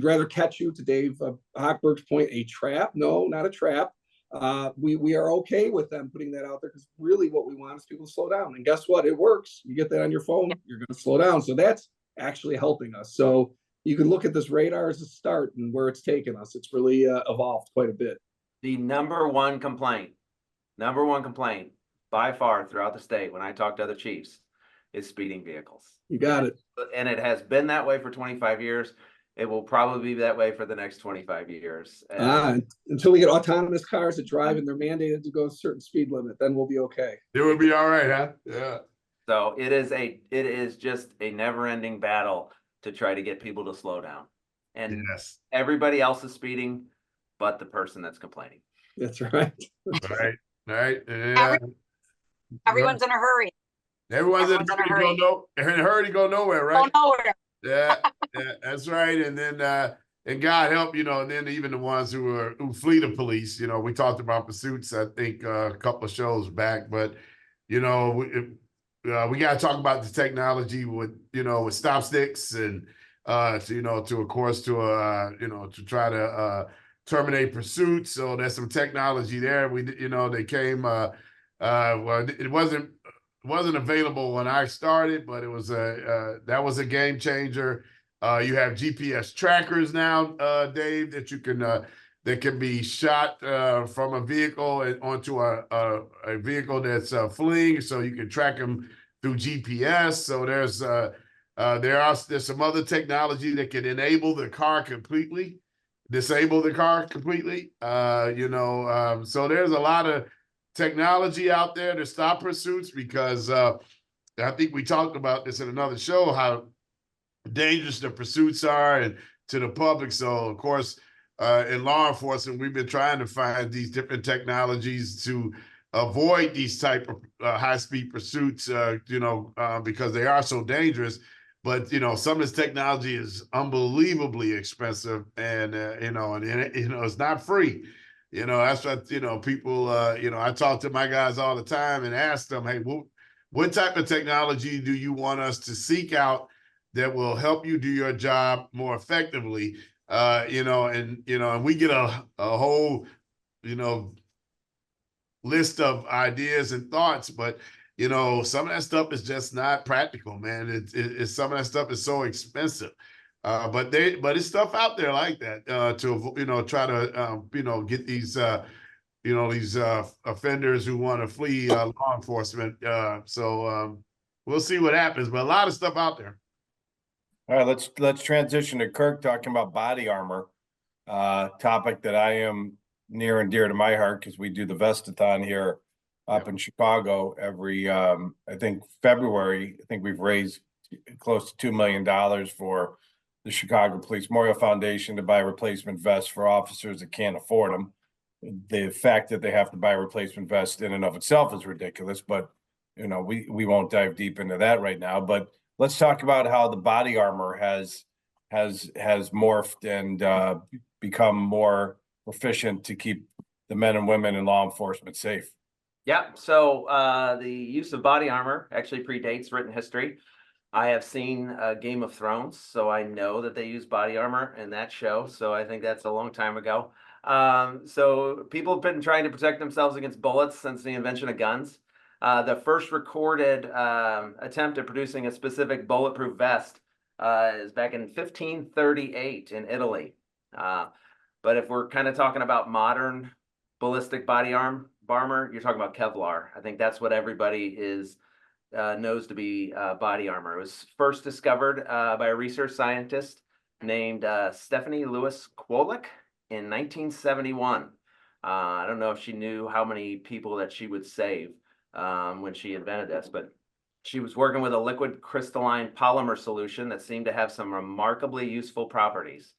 [SPEAKER 5] rather catch you, to Dave Hochberg's point, a trap. No, not a trap. We are okay with them putting that out there because really what we want is people to slow down. And guess what? It works. You get that on your phone, you're going to slow down. So that's actually helping us. So you can look at this radar as a start and where it's taken us. It's really evolved quite a bit.
[SPEAKER 6] The number one complaint by far throughout the state when I talk to other chiefs is speeding vehicles.
[SPEAKER 5] You got it.
[SPEAKER 6] And it has been that way for 25 years. It will probably be that way for the next 25 years.
[SPEAKER 5] Until we get autonomous cars that drive and they're mandated to go a certain speed limit, then we'll be okay.
[SPEAKER 4] It will be all right, huh? Yeah.
[SPEAKER 6] So it is just a never-ending battle to try to get people to slow down. And everybody else is speeding, but the person that's complaining.
[SPEAKER 5] That's right.
[SPEAKER 4] Right.
[SPEAKER 3] Everyone's in a hurry.
[SPEAKER 4] Everyone's in a hurry to go nowhere, right?
[SPEAKER 3] Go nowhere.
[SPEAKER 4] Yeah, that's right. And then and God help, and then even the ones who flee the police, we talked about pursuits, I think a couple of shows back, but we got to talk about the technology with stop sticks and to try to terminate pursuits. So there's some technology there. They came it wasn't available when I started, but it was that was a game changer. You have GPS trackers now, Dave, that you can that can be shot from a vehicle and onto a vehicle that's fleeing, so you can track them through GPS. So there's some other technology that can enable the car completely, disable the car completely. So there's a lot of technology out there to stop pursuits because I think we talked about this in another show, how dangerous the pursuits are and to the public. So of course, in law enforcement, we've been trying to find these different technologies to avoid these type of high-speed pursuits, because they are so dangerous. But some of this technology is unbelievably expensive, and it's not free. That's what people. I talk to my guys all the time and ask them, hey, what type of technology do you want us to seek out that will help you do your job more effectively? And we get a whole list of ideas and thoughts, but some of that stuff is just not practical, man. It's some of that stuff is so expensive. But it's stuff out there like that to try to get these these offenders who want to flee law enforcement. So we'll see what happens, but a lot of stuff out there.
[SPEAKER 2] All right, let's transition to Kirk talking about body armor, topic that I am near and dear to my heart because we do the Vestathon here up in Chicago every I think February. I think we've raised close to $2 million for the Chicago Police Memorial Foundation to buy replacement vests for officers that can't afford them. The fact that they have to buy a replacement vest in and of itself is ridiculous, but we won't dive deep into that right now. But let's talk about how the body armor has morphed and become more proficient to keep the men and women in law enforcement safe.
[SPEAKER 6] Yeah, so the use of body armor actually predates written history. I have seen Game of Thrones, so I know that they use body armor in that show. So I think that's a long time ago. So people have been trying to protect themselves against bullets since the invention of guns. The first recorded attempt at producing a specific bulletproof vest is back in 1538 in Italy. But if we're kind of talking about modern ballistic body armor, you're talking about Kevlar. I think that's what everybody knows to be body armor. It was first discovered by a research scientist named Stephanie Lewis Kwolek in 1971. I don't know if she knew how many people that she would save when she invented this, but she was working with a liquid crystalline polymer solution that seemed to have some remarkably useful properties.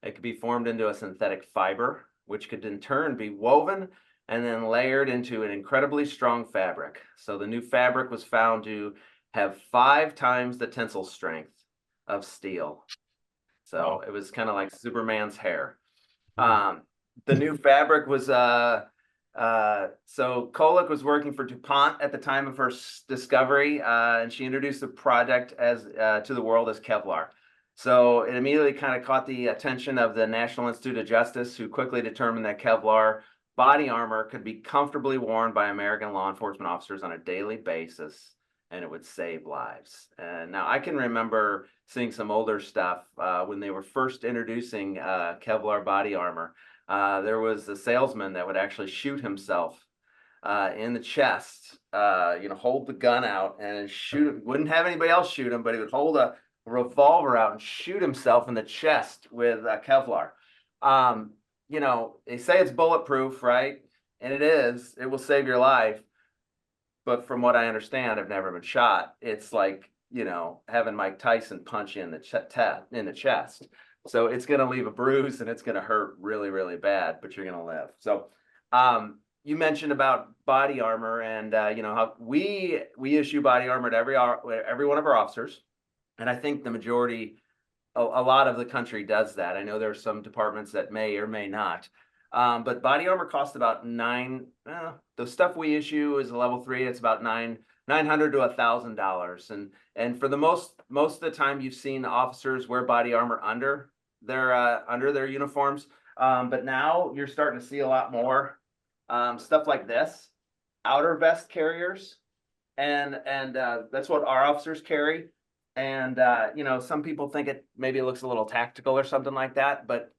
[SPEAKER 6] It could be formed into a synthetic fiber, which could in turn be woven and then layered into an incredibly strong fabric. So the new fabric was found to have 5 times the tensile strength of steel. So it was kind of like Superman's hair. The new fabric was, so Kolick was working for DuPont at the time of her discovery, and she introduced the product to the world as Kevlar. So it immediately kind of caught the attention of the National Institute of Justice, who quickly determined that Kevlar body armor could be comfortably worn by American law enforcement officers on a daily basis, and it would save lives. And now I can remember seeing some older stuff when they were first introducing Kevlar body armor. There was a salesman that would actually shoot himself in the chest, hold the gun out and shoot him. Wouldn't have anybody else shoot him, but he would hold a revolver out and shoot himself in the chest with Kevlar. They say it's bulletproof, right? And it is. It will save your life. But from what I understand, I've never been shot. It's like, having Mike Tyson punch you in the chest. So it's going to leave a bruise and it's going to hurt really, really bad, but you're going to live. So you mentioned about body armor and, how we issue body armor to every one of our officers. And I think the majority, a lot of the country does that. I know there are some departments that may or may not. But body armor costs about the stuff we issue is a level 3. It's about $900 to $1,000. And for the most of the time, you've seen officers wear body armor under their uniforms. But now you're starting to see a lot more stuff like this, outer vest carriers, and that's what our officers carry. And some people think it looks a little tactical or something like that, but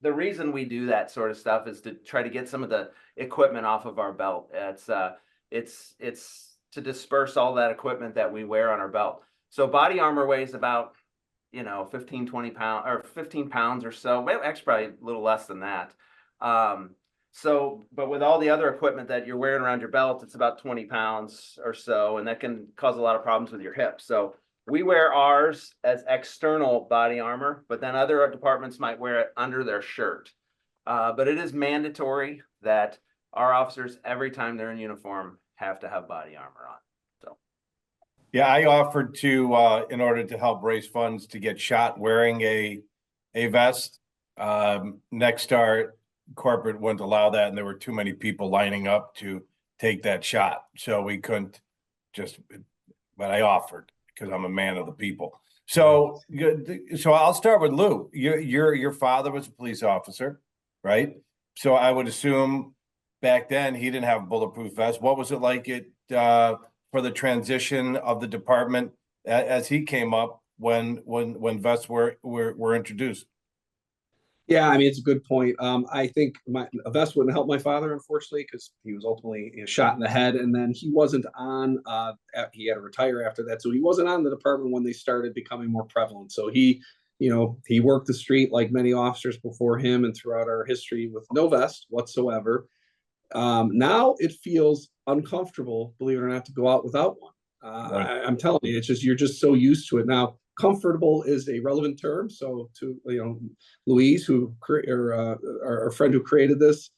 [SPEAKER 6] the reason we do that sort of stuff is to try to get some of the equipment off of our belt. It's to disperse all that equipment that we wear on our belt. So body armor weighs about 15 pounds or so. Well, actually probably a little less than that. But with all the other equipment that you're wearing around your belt, it's about 20 pounds or so, and that can cause a lot of problems with your hips. So we wear ours as external body armor, but then other departments might wear it under their shirt. But it is mandatory that our officers, every time they're in uniform, have to have body armor on. So,
[SPEAKER 2] yeah, I offered to, in order to help raise funds, to get shot wearing a vest. Nexstar corporate wouldn't allow that, and there were too many people lining up to take that shot, so we couldn't but I offered, because I'm a man of the people. So I'll start with Lou. Your father was a police officer, right? So I would assume back then he didn't have a bulletproof vest. What was it like for the transition of the department as he came up when vests were introduced?
[SPEAKER 5] Yeah, I mean, it's a good point. I think a vest wouldn't help my father, unfortunately, because he was ultimately, shot in the head, and then he wasn't on. He had to retire after that, so he wasn't on the department when they started becoming more prevalent. So he worked the street like many officers before him, and throughout our history with no vest whatsoever. Now it feels uncomfortable, believe it or not, to go out without one.
[SPEAKER 2] Right.
[SPEAKER 5] I'm telling you, it's just you're just so used to it now. Comfortable is a relevant term. So to Louise, our friend who created this,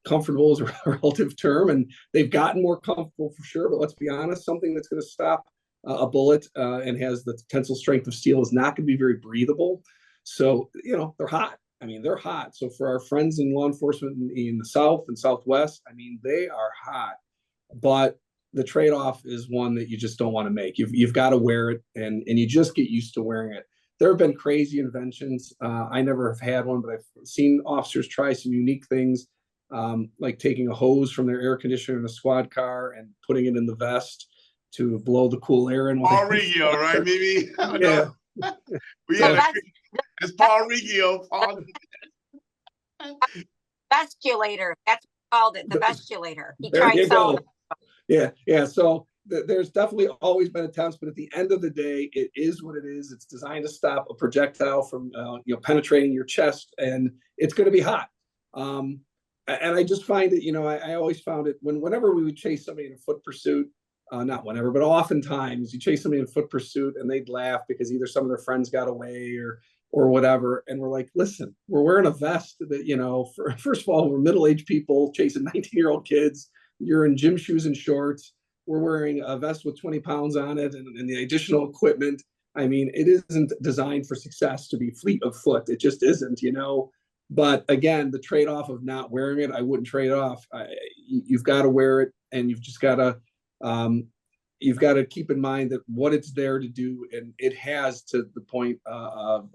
[SPEAKER 5] comfortable is a relative term, and they've gotten more comfortable for sure. But let's be honest, something that's going to stop a bullet and has the tensile strength of steel is not going to be very breathable. So they're hot. I mean, they're hot. So for our friends in law enforcement in the South and Southwest, I mean, they are hot. But the trade-off is one that you just don't want to make. You've got to wear it, and you just get used to wearing it. There have been crazy inventions. I never have had one, but I've seen officers try some unique things, like taking a hose from their air conditioner in a squad car and putting it in the vest to blow the cool air in.
[SPEAKER 4] Paul Riggio, right, Mimi?
[SPEAKER 5] Yeah.
[SPEAKER 4] We
[SPEAKER 3] So
[SPEAKER 4] had it's Paul Riggio.
[SPEAKER 3] vestulator, that's what we called it, the vestulator. He
[SPEAKER 5] There
[SPEAKER 3] tried
[SPEAKER 5] you
[SPEAKER 3] selling
[SPEAKER 5] go. Yeah. So there's definitely always been attempts, but at the end of the day, it is what it is. It's designed to stop a projectile from penetrating your chest, and it's going to be hot. And I just find it, I always found it whenever we would chase somebody in a foot pursuit, not whenever, but oftentimes you chase somebody in foot pursuit and they'd laugh because either some of their friends got away or whatever. And we're like, listen, we're wearing a vest that, first of all, we're middle-aged people chasing 19-year-old kids. You're in gym shoes and shorts. We're wearing a vest with 20 pounds on it and the additional equipment. I mean, it isn't designed for success to be fleet of foot. It just isn't, But again, the trade-off of not wearing it, I wouldn't trade off. You've got to wear it, and you've just got to keep in mind that what it's there to do, and it has, to the point of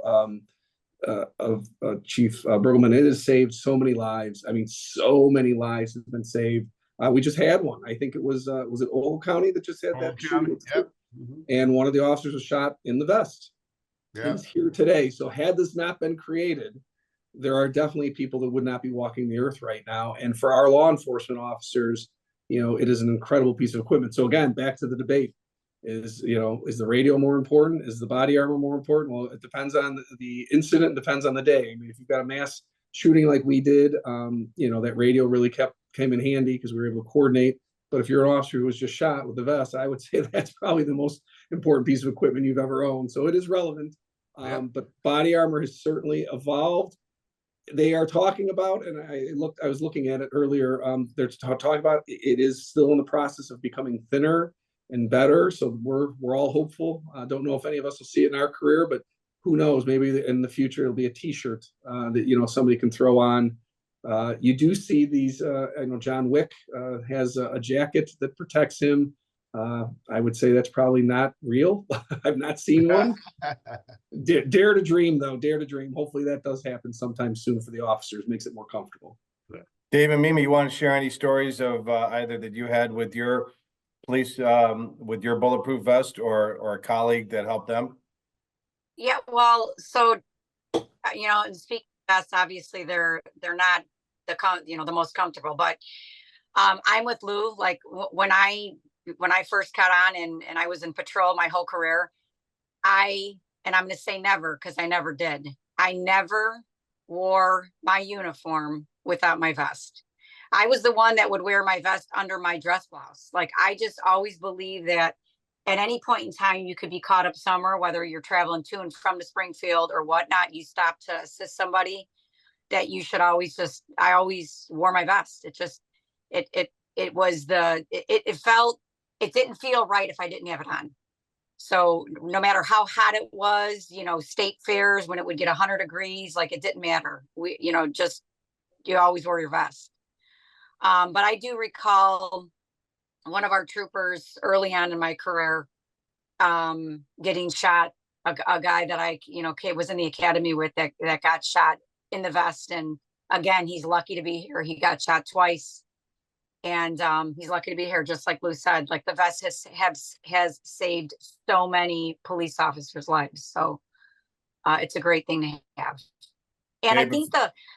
[SPEAKER 5] Chief Bergelman, it has saved so many lives. I mean, so many lives have been saved. We just had one. I think it was it Ogle County that just had that shooting?
[SPEAKER 4] Yep.
[SPEAKER 5] And one of the officers was shot in the vest.
[SPEAKER 4] Yeah.
[SPEAKER 5] He's here today. So had this not been created, there are definitely people that would not be walking the earth right now. And for our law enforcement officers, it is an incredible piece of equipment. So again, back to the debate: is the radio more important? Is the body armor more important? Well, it depends on the incident. Depends on the day. I mean, if you've got a mass shooting like we did, that radio really came in handy because we were able to coordinate. But if you're an officer who was just shot with the vest, I would say that's probably the most important piece of equipment you've ever owned. So it is relevant. But body armor has certainly evolved. They are talking about, and I was looking at it earlier. They're talking about it is still in the process of becoming thinner and better. So we're all hopeful. I don't know if any of us will see it in our career, but who knows? Maybe in the future it'll be a T-shirt that somebody can throw on. You do see these. I know John Wick has a jacket that protects him. I would say that's probably not real. I've not seen one. Dare to dream, though. Dare to dream. Hopefully that does happen sometime soon for the officers. Makes it more comfortable.
[SPEAKER 2] Dave and Mimi, you want to share any stories of either that you had with your police, with your bulletproof vest, or a colleague that helped them?
[SPEAKER 3] Yeah, well, so and speaking of vests, obviously they're not the most comfortable, but I'm with Lou. Like when I first got on and I was in patrol my whole career, I'm going to say never, because I never did. I never wore my uniform without my vest. I was the one that would wear my vest under my dress blouse. Like, I just always believe that at any point in time, you could be caught up somewhere, whether you're traveling to and from to Springfield or whatnot, you stop to assist somebody, that you should always I always wore my vest. It just, it didn't feel right if I didn't have it on. So no matter how hot it was, state fairs, when it would get 100 degrees, like, it didn't matter. You always wore your vest. But I do recall one of our troopers early on in my career getting shot, a guy that I was in the academy with that got shot in the vest. And again, he's lucky to be here. He got shot twice. And he's lucky to be here, just like Lou said. Like, the vest has saved so many police officers' lives. So it's a great thing to have. And I
[SPEAKER 2] David?
[SPEAKER 3] think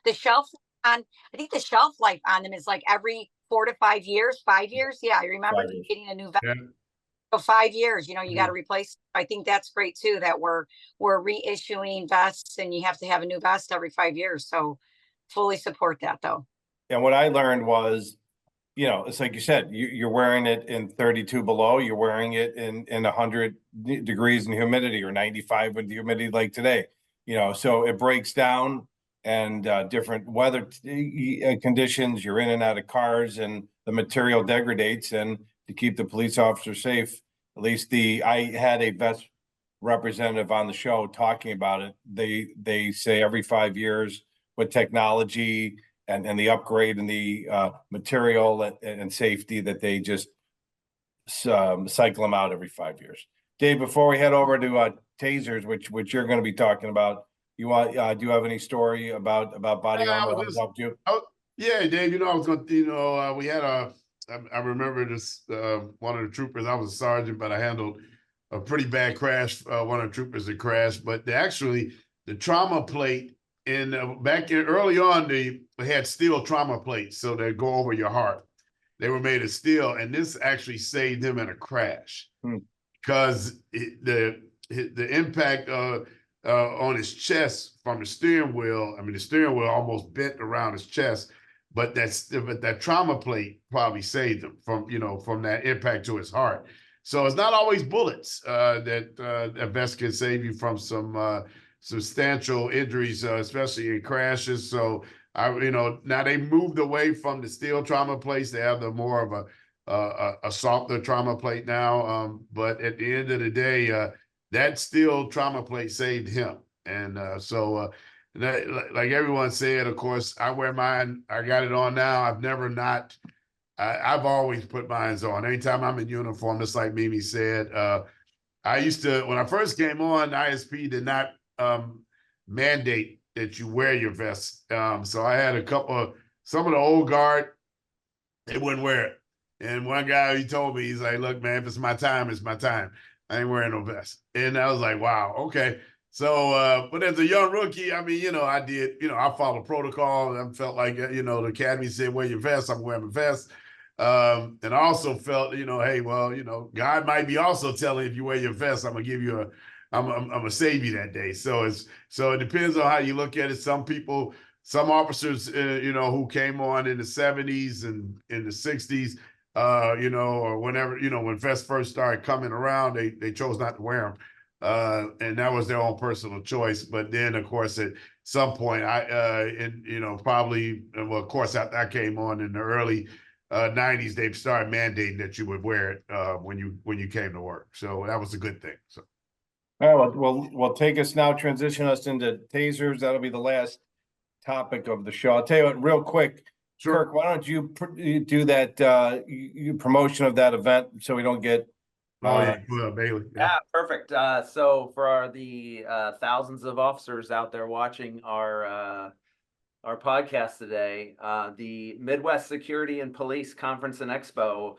[SPEAKER 3] the shelf on, I think the shelf life on them is like every 4 to 5 years, 5 years. Yeah, I remember
[SPEAKER 2] 5 years.
[SPEAKER 3] getting a new vest.
[SPEAKER 4] Yeah.
[SPEAKER 3] So 5 years, you know, you got to
[SPEAKER 4] Mhm.
[SPEAKER 3] replace. I think that's great too, that we're reissuing vests and you have to have a new vest every 5 years. So fully support that though.
[SPEAKER 2] And what I learned was, you know, it's like you said, you're wearing it in 32 below, you're wearing it in 100 degrees in humidity or 95 with the humidity like today, you know, so it breaks down and different weather conditions, you're in and out of cars and the material degrades. And to keep the police officer safe, at least I had a vest representative on the show talking about it. They say every 5 years with technology and the upgrade and the material and safety that they just cycle them out every 5 years. Dave, before we head over to tasers, which you're going to be talking about, you want do you have any story about body
[SPEAKER 4] Yeah, I
[SPEAKER 2] armor
[SPEAKER 4] was
[SPEAKER 2] that
[SPEAKER 4] just-
[SPEAKER 2] helped you?
[SPEAKER 4] Yeah, Dave, you know, I was going to, you know, we had I remember this, one of the troopers, I was a sergeant, but I handled a pretty bad crash. One of the troopers that crashed, but the trauma plate back in early on, they had steel trauma plates. So they go over your heart. They were made of steel. And this actually saved him in a crash because the impact, on his chest from the steering wheel. I mean, the steering wheel almost bent around his chest, but that trauma plate probably saved him from, you know, from that impact to his heart. So it's not always bullets that a vest can save you from some substantial injuries, especially in crashes. So you know, now they moved away from the steel trauma plates. They have the more of a softer trauma plate now. But at the end of the day, that steel trauma plate saved him. And like everyone said, of course, I wear mine. I got it on now. I've always put mine on. Anytime I'm in uniform, just like Mimi said. I used to, when I first came on, ISP did not mandate that you wear your vest. So I had some of the old guard, they wouldn't wear it. And one guy, he told me, he's like, look, man, if it's my time, it's my time. I ain't wearing no vest. And I was like, wow, okay. So, but as a young rookie, I mean, you know, I follow protocol. I felt like, you know, the academy said, wear your vest, I'm wearing my vest. And I also felt, you know, hey, well, you know, God might be also telling, if you wear your vest, I'm gonna save you that day. So it depends on how you look at it. Some officers, you know, who came on in the 70s and in the 60s, you know, or whenever, you know, when vests first started coming around, they chose not to wear them. And that was their own personal choice. But then, of course, at some point, you know, probably, well, of course, after I came on in the early 90s, they started mandating that you would wear it when you came to work. So that was a good thing. So.
[SPEAKER 2] All right, well, take us now, transition us into tasers. That'll be the last topic of the show. I'll tell you what, real quick,
[SPEAKER 4] Sure.
[SPEAKER 2] Kirk, why don't you do that promotion of that event so we don't get
[SPEAKER 4] Bailey.
[SPEAKER 6] Yeah, perfect. So for the thousands of officers out there watching our podcast today, the Midwest Security and Police Conference and Expo,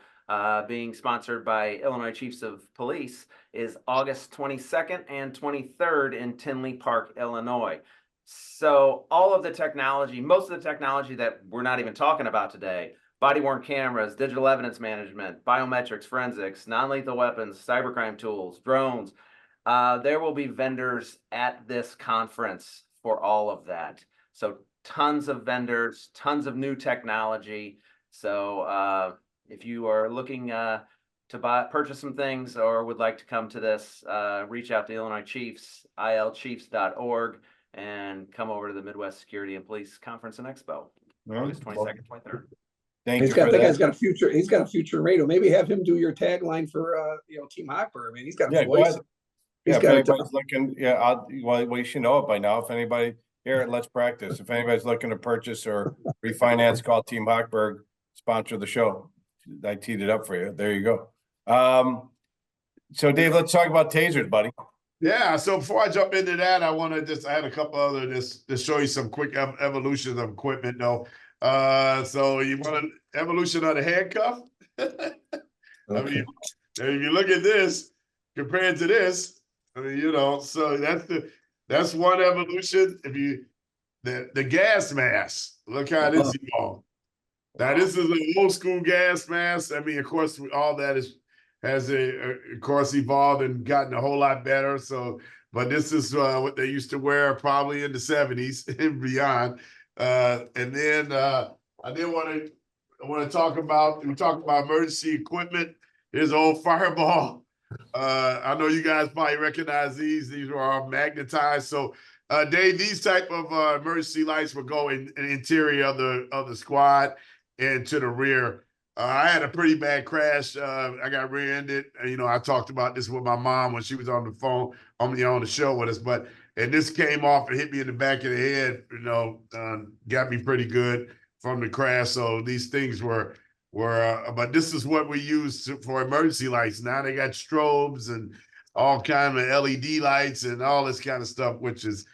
[SPEAKER 6] being sponsored by Illinois Chiefs of Police, is August 22nd and 23rd in Tinley Park, Illinois. So all of the technology, most of the technology that we're not even talking about today, body-worn cameras, digital evidence management, biometrics, forensics, non-lethal weapons, cybercrime tools, drones. There will be vendors at this conference for all of that. So tons of vendors, tons of new technology. So if you are looking to purchase some things or would like to come to this, reach out to Illinois Chiefs, ilchiefs.org, and come over to the Midwest Security and Police Conference and Expo, August 22nd, 23rd.
[SPEAKER 2] Thank
[SPEAKER 5] He's
[SPEAKER 2] you
[SPEAKER 5] got
[SPEAKER 2] for
[SPEAKER 5] that
[SPEAKER 2] that.
[SPEAKER 5] guy's got a future. He's got a future in radio. Maybe have him do your tagline for you know, Team Hopper. I mean, he's got a
[SPEAKER 2] Yeah, go
[SPEAKER 5] voice.
[SPEAKER 2] ahead.
[SPEAKER 5] He's
[SPEAKER 2] Yeah, if
[SPEAKER 5] got
[SPEAKER 2] anybody's looking, well, we should know it by now. If anybody here, let's practice. If anybody's looking to purchase or refinance, call Team Hochberg, sponsor the show. I teed it up for you. There you go. So Dave, let's talk about tasers, buddy.
[SPEAKER 4] Yeah, so before I jump into that, I had a couple other to show you some quick evolutions of equipment though. So you want an evolution of the handcuff? I mean, if you look at this compared to this, I mean, you know, so that's one evolution. the gas mask. Look how this evolved. Now this is an old school gas mask. I mean, of course, all that has of course evolved and gotten a whole lot better. So, but this is what they used to wear probably in the 70s and beyond. And then I did want to talk about emergency equipment. Here's old Fireball. I know you guys probably recognize these. These are magnetized. So, Dave, these type of emergency lights will go in the interior of the squad and to the rear. I had a pretty bad crash. I got rear-ended. You know, I talked about this with my mom when she was on the phone on the show with us. And this came off and hit me in the back of the head. You know, got me pretty good from the crash. So these things were. But this is what we use for emergency lights. Now they got strobes and all kind of LED lights and all this kind of stuff, which is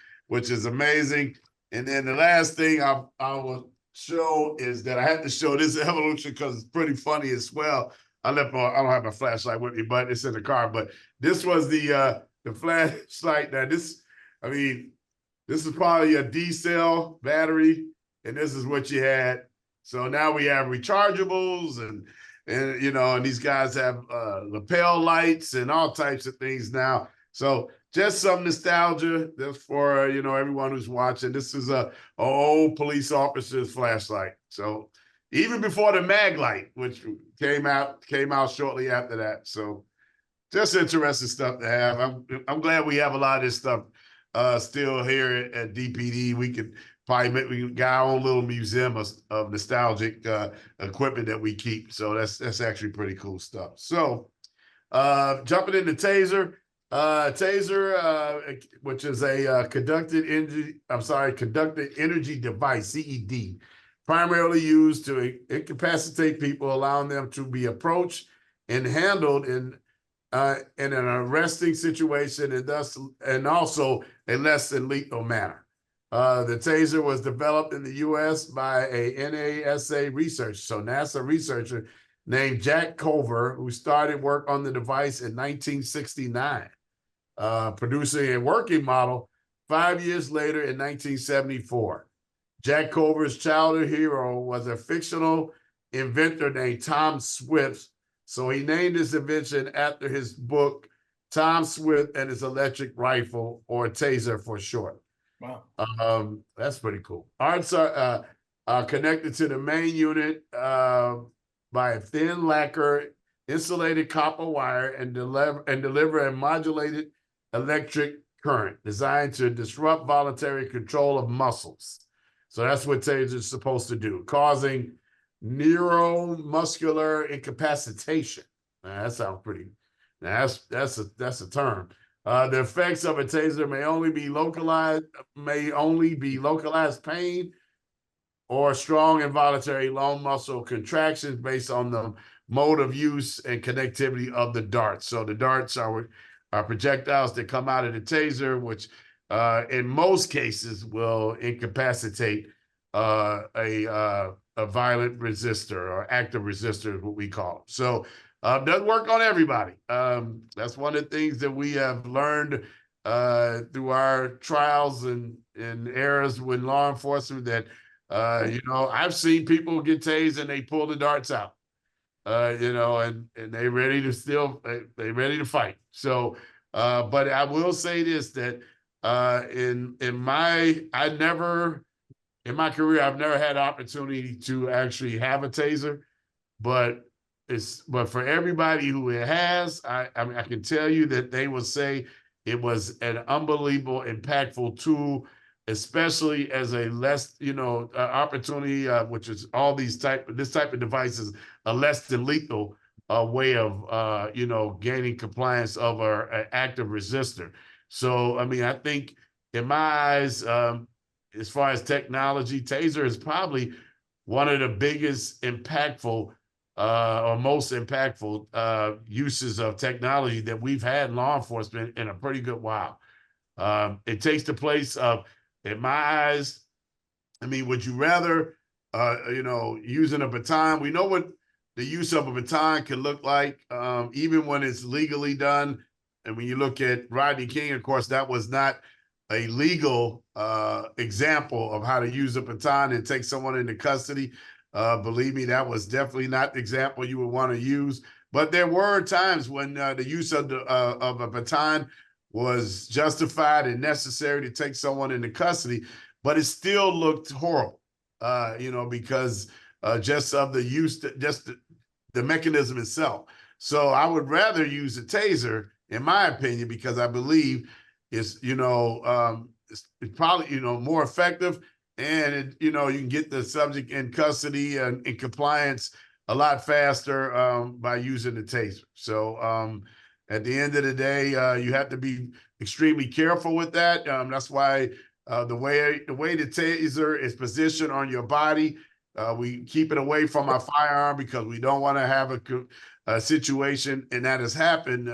[SPEAKER 4] amazing. And then the last thing I will show is that I had to show this evolution because it's pretty funny as well. I don't have my flashlight with me, but it's in the car. But this was the flashlight. Now this is probably a D-cell battery, and this is what you had. So now we have rechargeables and you know, and these guys have lapel lights and all types of things now. So just some nostalgia that's for, you know, everyone who's watching. This is a old police officer's flashlight. So even before the mag light, which came out shortly after that. So just interesting stuff to have. I'm glad we have a lot of this stuff still here at DPD. We got our own little museum of nostalgic equipment that we keep. So that's actually pretty cool stuff. So jumping into Taser. Taser, which is a conducted energy device, CED, primarily used to incapacitate people, allowing them to be approached and handled in an arresting situation and also a less than lethal manner. The Taser was developed in the U.S. by a NASA researcher, so NASA researcher named Jack Cover, who started work on the device in 1969. Producing a working model 5 years later in 1974. Jack Cover's childhood hero was a fictional inventor named Tom Swift, so he named his invention after his book, Tom Swift and His Electric Rifle, or Taser for short.
[SPEAKER 2] Wow.
[SPEAKER 4] That's pretty cool. Arms are connected to the main unit by a thin lacquer insulated copper wire and deliver a modulated electric current designed to disrupt voluntary control of muscles. So that's what Taser is supposed to do, causing neuromuscular incapacitation. Now, that sounds pretty. Now that's a term. The effects of a Taser may only be localized pain or strong involuntary long muscle contractions based on the mode of use and connectivity of the darts. So the darts are projectiles that come out of the Taser, which in most cases will incapacitate a violent resistor or active resistor is what we call them. So doesn't work on everybody. That's one of the things that we have learned through our trials and errors with law enforcement that, you know, I've seen people get tased and they pull the darts out. You know, and they ready to fight. So, but I will say this, that in my career, I've never had opportunity to actually have a Taser, but for everybody who it has, I mean, I can tell you that they will say it was an unbelievable, impactful tool, especially as a less, you know, opportunity, which is this type of devices, a less than lethal way of, you know, gaining compliance of an active resistor. So, I mean, I think in my eyes, as far as technology, Taser is probably one of the biggest impactful or most impactful uses of technology that we've had in law enforcement in a pretty good while. It takes the place of, in my eyes, I mean, would you rather, you know, using a baton? We know what the use of a baton can look like, even when it's legally done. And when you look at Rodney King, of course, that was not a legal example of how to use a baton and take someone into custody. Believe me, that was definitely not the example you would want to use. But there were times when the use of a baton was justified and necessary to take someone into custody, but it still looked horrible, because just of the use, just the mechanism itself. So I would rather use a taser, in my opinion, because I believe it's probably more effective, and you can get the subject in custody and in compliance a lot faster by using the taser. So at the end of the day, you have to be extremely careful with that. That's why the way the taser is positioned on your body, we keep it away from our firearm because we don't want to have a situation, and that has happened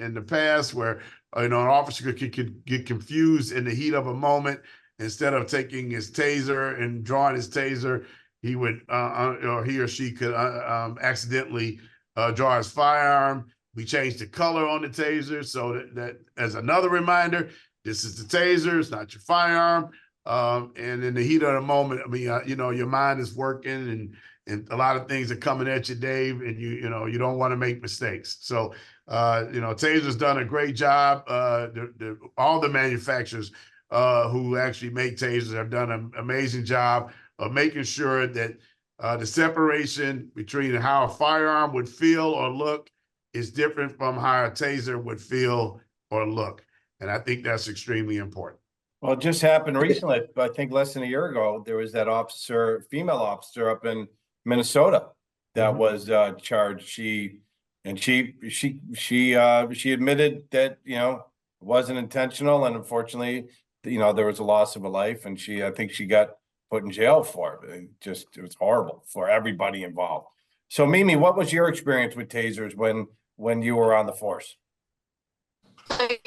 [SPEAKER 4] in the past where an officer could get confused in the heat of a moment. Instead of taking his taser and drawing his taser, he would or he or she could accidentally draw his firearm. We changed the color on the taser so that as another reminder, this is the taser, it's not your firearm. And in the heat of the moment, I mean, your mind is working and a lot of things are coming at you, Dave, and you don't want to make mistakes. So, Taser's done a great job. All the manufacturers who actually make tasers have done an amazing job of making sure that the separation between how a firearm would feel or look is different from how a taser would feel or look. And I think that's extremely important.
[SPEAKER 2] Well, it just happened recently. I think less than a year ago, there was that female officer up in Minnesota that was charged. She admitted that, it wasn't intentional. And unfortunately, there was a loss of a life, and I think she got put in jail for it. It was horrible for everybody involved. So Mimi, what was your experience with tasers when you were on the force?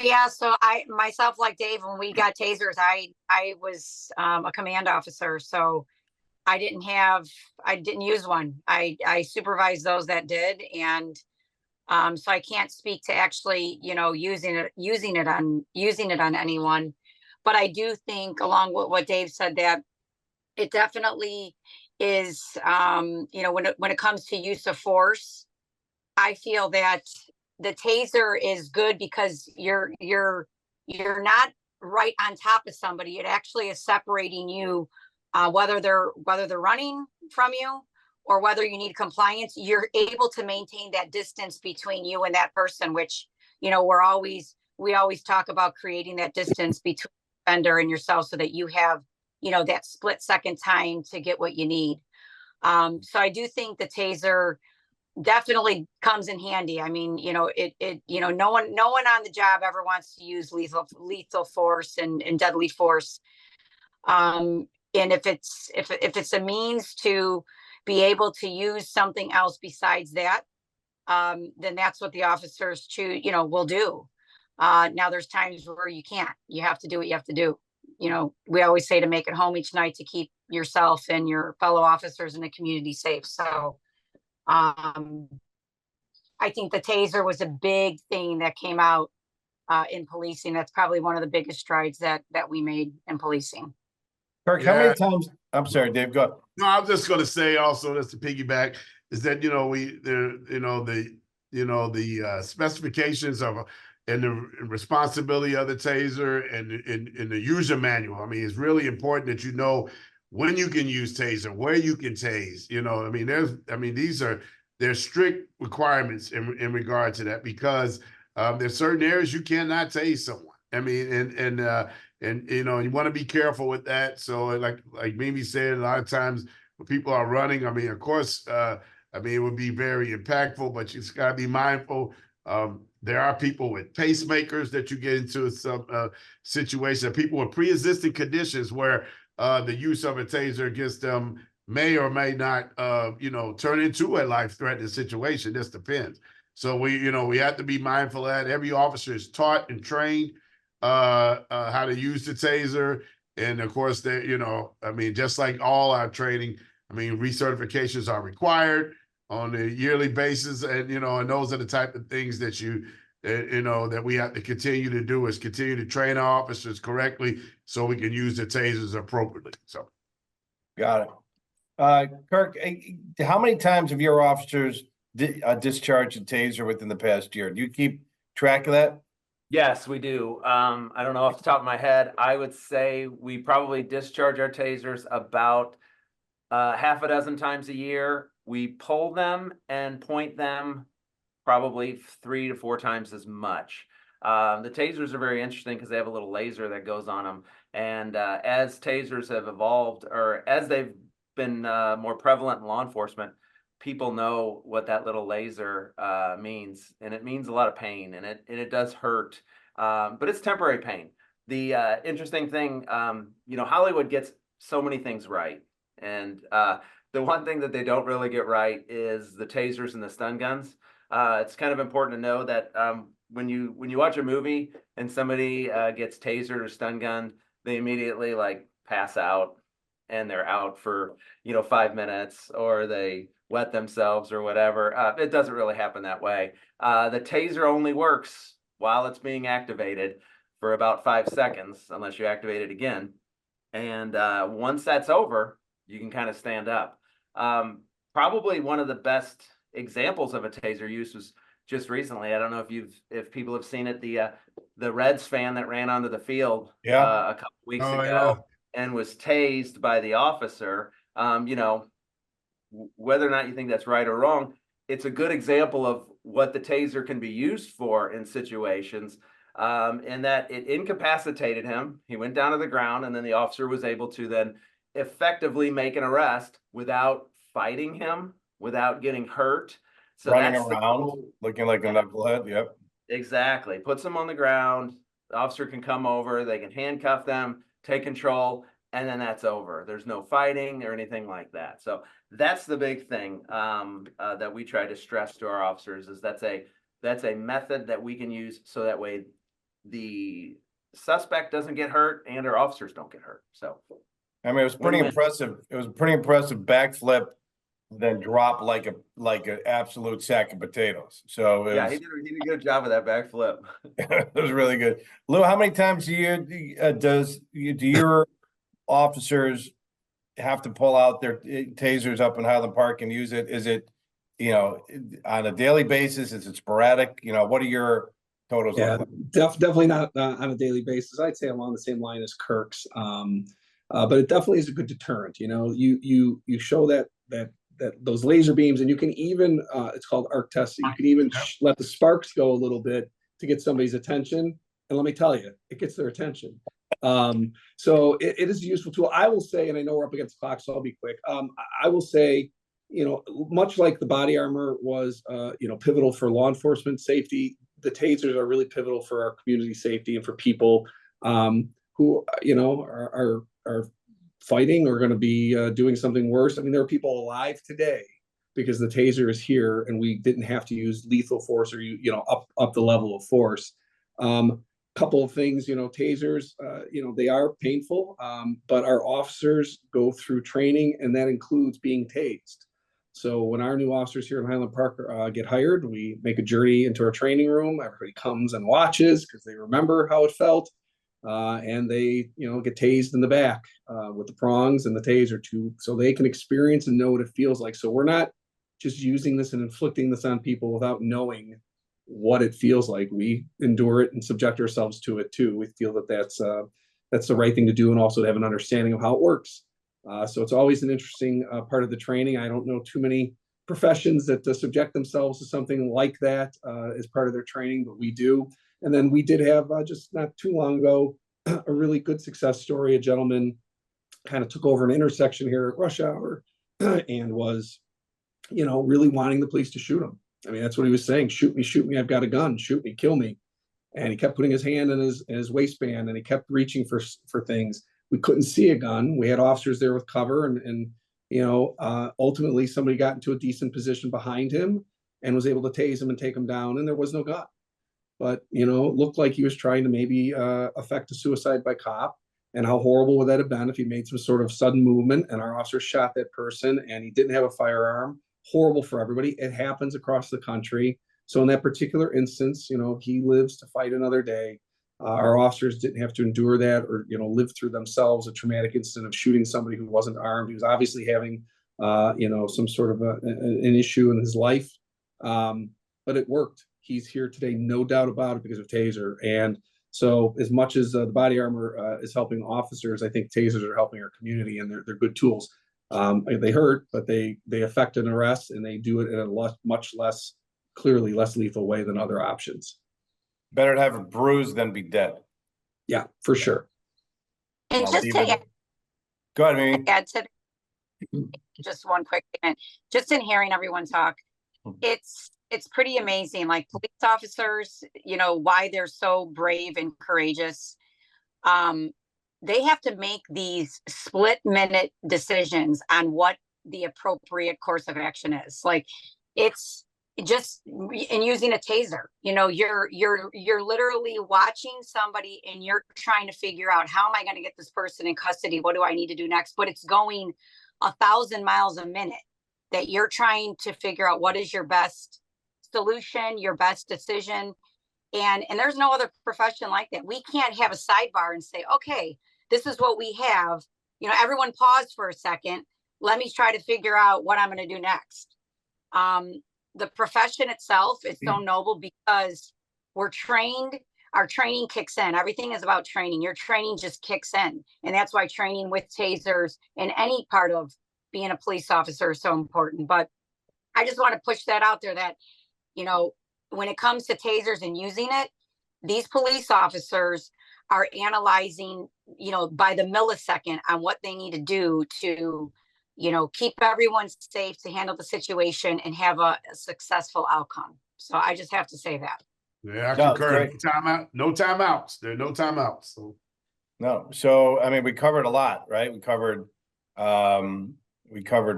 [SPEAKER 3] Yeah, so I myself, like Dave, when we got tasers, I was a command officer, so I didn't use one. I supervised those that did, and so I can't speak to actually, using it on anyone. But I do think, along with what Dave said, that it definitely is, when it comes to use of force, I feel that the taser is good because you're not right on top of somebody. It actually is separating you, whether they're running from you or whether you need compliance. You're able to maintain that distance between you and that person, which, we always talk about creating that distance between the offender and yourself so that you have, that split second time to get what you need. So I do think the taser definitely comes in handy. I mean, no one on the job ever wants to use lethal force and deadly force. And if it's a means to be able to use something else besides that, then that's what the officers will do. Now there's times where you can't. You have to do what you have to do. We always say to make it home each night to keep yourself and your fellow officers in the community safe. So I think the taser was a big thing that came out in policing. That's probably one of the biggest strides that we made in policing.
[SPEAKER 2] Kirk, how many times? I'm sorry, Dave, go ahead.
[SPEAKER 4] No, I'm just going to say also, just to piggyback, is that the specifications of and the responsibility of the taser and in the user manual. I mean, it's really important that you know when you can use taser, where you can tase. There's strict requirements in regard to that, because there's certain areas you cannot tase someone. I mean, and you want to be careful with that. So like Mimi said, a lot of times when people are running, I mean, of course, it would be very impactful, but you just got to be mindful. There are people with pacemakers that you get into some situation, people with pre-existing conditions where the use of a taser against them may or may not, turn into a life-threatening situation. This depends. So we have to be mindful of that. Every officer is taught and trained how to use the taser. And of course, just like all our training, recertifications are required on a yearly basis. And, and those are the type of things that you you know, that we have to continue to do is continue to train our officers correctly so we can use the tasers appropriately. So.
[SPEAKER 2] Got it. Kirk, how many times have your officers discharged a taser within the past year? Do you keep track of that?
[SPEAKER 6] Yes, we do. I don't know off the top of my head. I would say we probably discharge our tasers about half a dozen times a year. We pull them and point them probably 3 to 4 times as much. The tasers are very interesting because they have a little laser that goes on them. And as tasers have evolved, or as they've been more prevalent in law enforcement, people know what that little laser means, and it means a lot of pain, and it does hurt, but it's temporary pain. The interesting thing, you know, Hollywood gets so many things right, and the one thing that they don't really get right is the tasers and the stun guns. It's kind of important to know that when you watch a movie and somebody gets tasered or stun gunned, they immediately like pass out and they're out for, you know, 5 minutes, or they wet themselves or whatever. It doesn't really happen that way. The taser only works while it's being activated for about 5 seconds, unless you activate it again. And once that's over, you can kind of stand up. Probably one of the best examples of a taser use was just recently. I don't know if people have seen it, the Reds fan that ran onto the field a couple weeks ago and was tased by the officer. You know, whether or not you think that's right or wrong, it's a good example of what the taser can be used for in situations, in that it incapacitated him. He went down to the ground, and then the officer was able to then effectively make an arrest without fighting him, without getting hurt. So
[SPEAKER 2] running around, looking like a knucklehead. Yep.
[SPEAKER 6] Exactly. Puts them on the ground. The officer can come over. They can handcuff them, take control, and then that's over. There's no fighting or anything like that. So that's the big thing that we try to stress to our officers, is that's a method that we can use so that way the suspect doesn't get hurt and our officers don't get hurt. So
[SPEAKER 2] I mean, it was pretty impressive. It was a pretty impressive backflip, then drop like an absolute sack of potatoes. So
[SPEAKER 6] he did a good job of that backflip.
[SPEAKER 2] It was really good. Lou, how many times a year do your officers have to pull out their tasers up in Highland Park and use it? Is it, you know, on a daily basis? Is it sporadic? You know, what are your totals?
[SPEAKER 5] Yeah, definitely not on a daily basis. I'd say along the same line as Kirk's, but it definitely is a good deterrent. You know, you show that those laser beams, and you can even it's called arc testing. You can even let the sparks go a little bit to get somebody's attention, and let me tell you, it gets their attention. So it is a useful tool. I will say, and I know we're up against the clock, so I'll be quick. I will say, you know, much like the body armor was, you know, pivotal for law enforcement safety, the tasers are really pivotal for our community safety and for people who, you know, are fighting or going to be doing something worse. I mean, there are people alive today because the taser is here, and we didn't have to use lethal force or you know up the level of force. Couple of things, you know, tasers, you know, they are painful, but our officers go through training, and that includes being tased. So when our new officers here in Highland Park get hired, we make a journey into our training room. Everybody comes and watches because they remember how it felt. And they, you know, get tased in the back with the prongs and the taser too, so they can experience and know what it feels like. So we're not just using this and inflicting this on people without knowing what it feels like. We endure it and subject ourselves to it too. We feel that that's the right thing to do, and also to have an understanding of how it works. So it's always an interesting part of the training. I don't know too many professions that subject themselves to something like that as part of their training, but we do. And then we did have just not too long ago a really good success story. A gentleman kind of took over an intersection here at rush hour and was, you know, really wanting the police to shoot him. I mean, that's what he was saying. Shoot me, I've got a gun. Shoot me, kill me. And he kept putting his hand in his waistband, and he kept reaching for things. We couldn't see a gun. We had officers there with cover, and you know, ultimately somebody got into a decent position behind him and was able to tase him and take him down, and there was no gun. But, you know, it looked like he was trying to maybe affect a suicide by cop. And how horrible would that have been if he made some sort of sudden movement and our officer shot that person and he didn't have a firearm? Horrible for everybody. It happens across the country. So in that particular instance, he lives to fight another day. Our officers didn't have to endure that or, live through themselves a traumatic incident of shooting somebody who wasn't armed. He was obviously having, some sort of an issue in his life. But it worked. He's here today, no doubt about it, because of Taser. And so as much as the body armor is helping officers, I think Tasers are helping our community, and they're good tools. They hurt, but they affect an arrest, and they do it in a much less, clearly less lethal way than other options.
[SPEAKER 2] Better to have a bruise than be dead.
[SPEAKER 5] Yeah, for sure.
[SPEAKER 3] And
[SPEAKER 2] I'll
[SPEAKER 3] just
[SPEAKER 2] leave
[SPEAKER 3] to
[SPEAKER 2] it. Go ahead, Mimi.
[SPEAKER 3] add to just one quick statement, just in hearing everyone talk, it's pretty amazing. Like police officers, why they're so brave and courageous. They have to make these split-minute decisions on what the appropriate course of action is. Like it's just in using a Taser, you're literally watching somebody and you're trying to figure out, how am I going to get this person in custody? What do I need to do next? But it's going 1,000 miles a minute, that you're trying to figure out what is your best solution, your best decision. And there's no other profession like that. We can't have a sidebar and say, okay, this is what we have. Everyone pause for a second. Let me try to figure out what I'm going to do next. The profession itself is so noble because we're trained. Our training kicks in. Everything is about training. Your training just kicks in. And that's why training with Tasers in any part of being a police officer is so important. But I just want to push that out there that, when it comes to Tasers and using it, these police officers are analyzing, by the millisecond on what they need to do to, keep everyone safe, to handle the situation and have a successful outcome. So I just have to say that.
[SPEAKER 4] Yeah, I
[SPEAKER 2] No,
[SPEAKER 4] concur.
[SPEAKER 2] great.
[SPEAKER 4] No timeouts. There are no timeouts. So
[SPEAKER 2] No. So, we covered a lot, right? We covered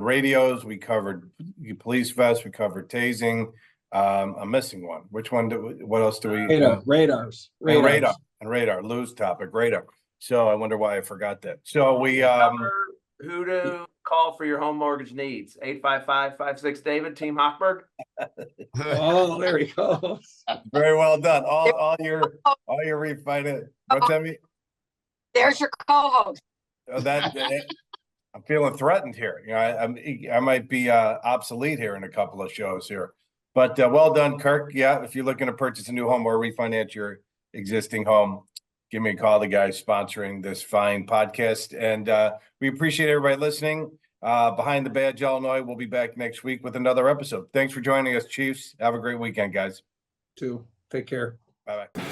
[SPEAKER 2] radios, we covered police vests, we covered tasing. I'm missing one. Which one? What else do we?
[SPEAKER 5] Radars.
[SPEAKER 2] And radar. Lou's topic, radar. So I wonder why I forgot that. So we
[SPEAKER 6] Who to call for your home mortgage needs? 855-56 David, Team Hochberg.
[SPEAKER 5] Oh, there he goes.
[SPEAKER 2] very well done. All your refinance. What's that mean?
[SPEAKER 3] There's your co-host.
[SPEAKER 2] I'm feeling threatened here. I might be obsolete here in a couple of shows here. But well done, Kirk. Yeah, if you're looking to purchase a new home or refinance your existing home, give me a call. The guys sponsoring this fine podcast. And we appreciate everybody listening. Behind the Badge, Illinois. We'll be back next week with another episode. Thanks for joining us, Chiefs. Have a great weekend, guys.
[SPEAKER 5] Take care.
[SPEAKER 2] Bye-bye.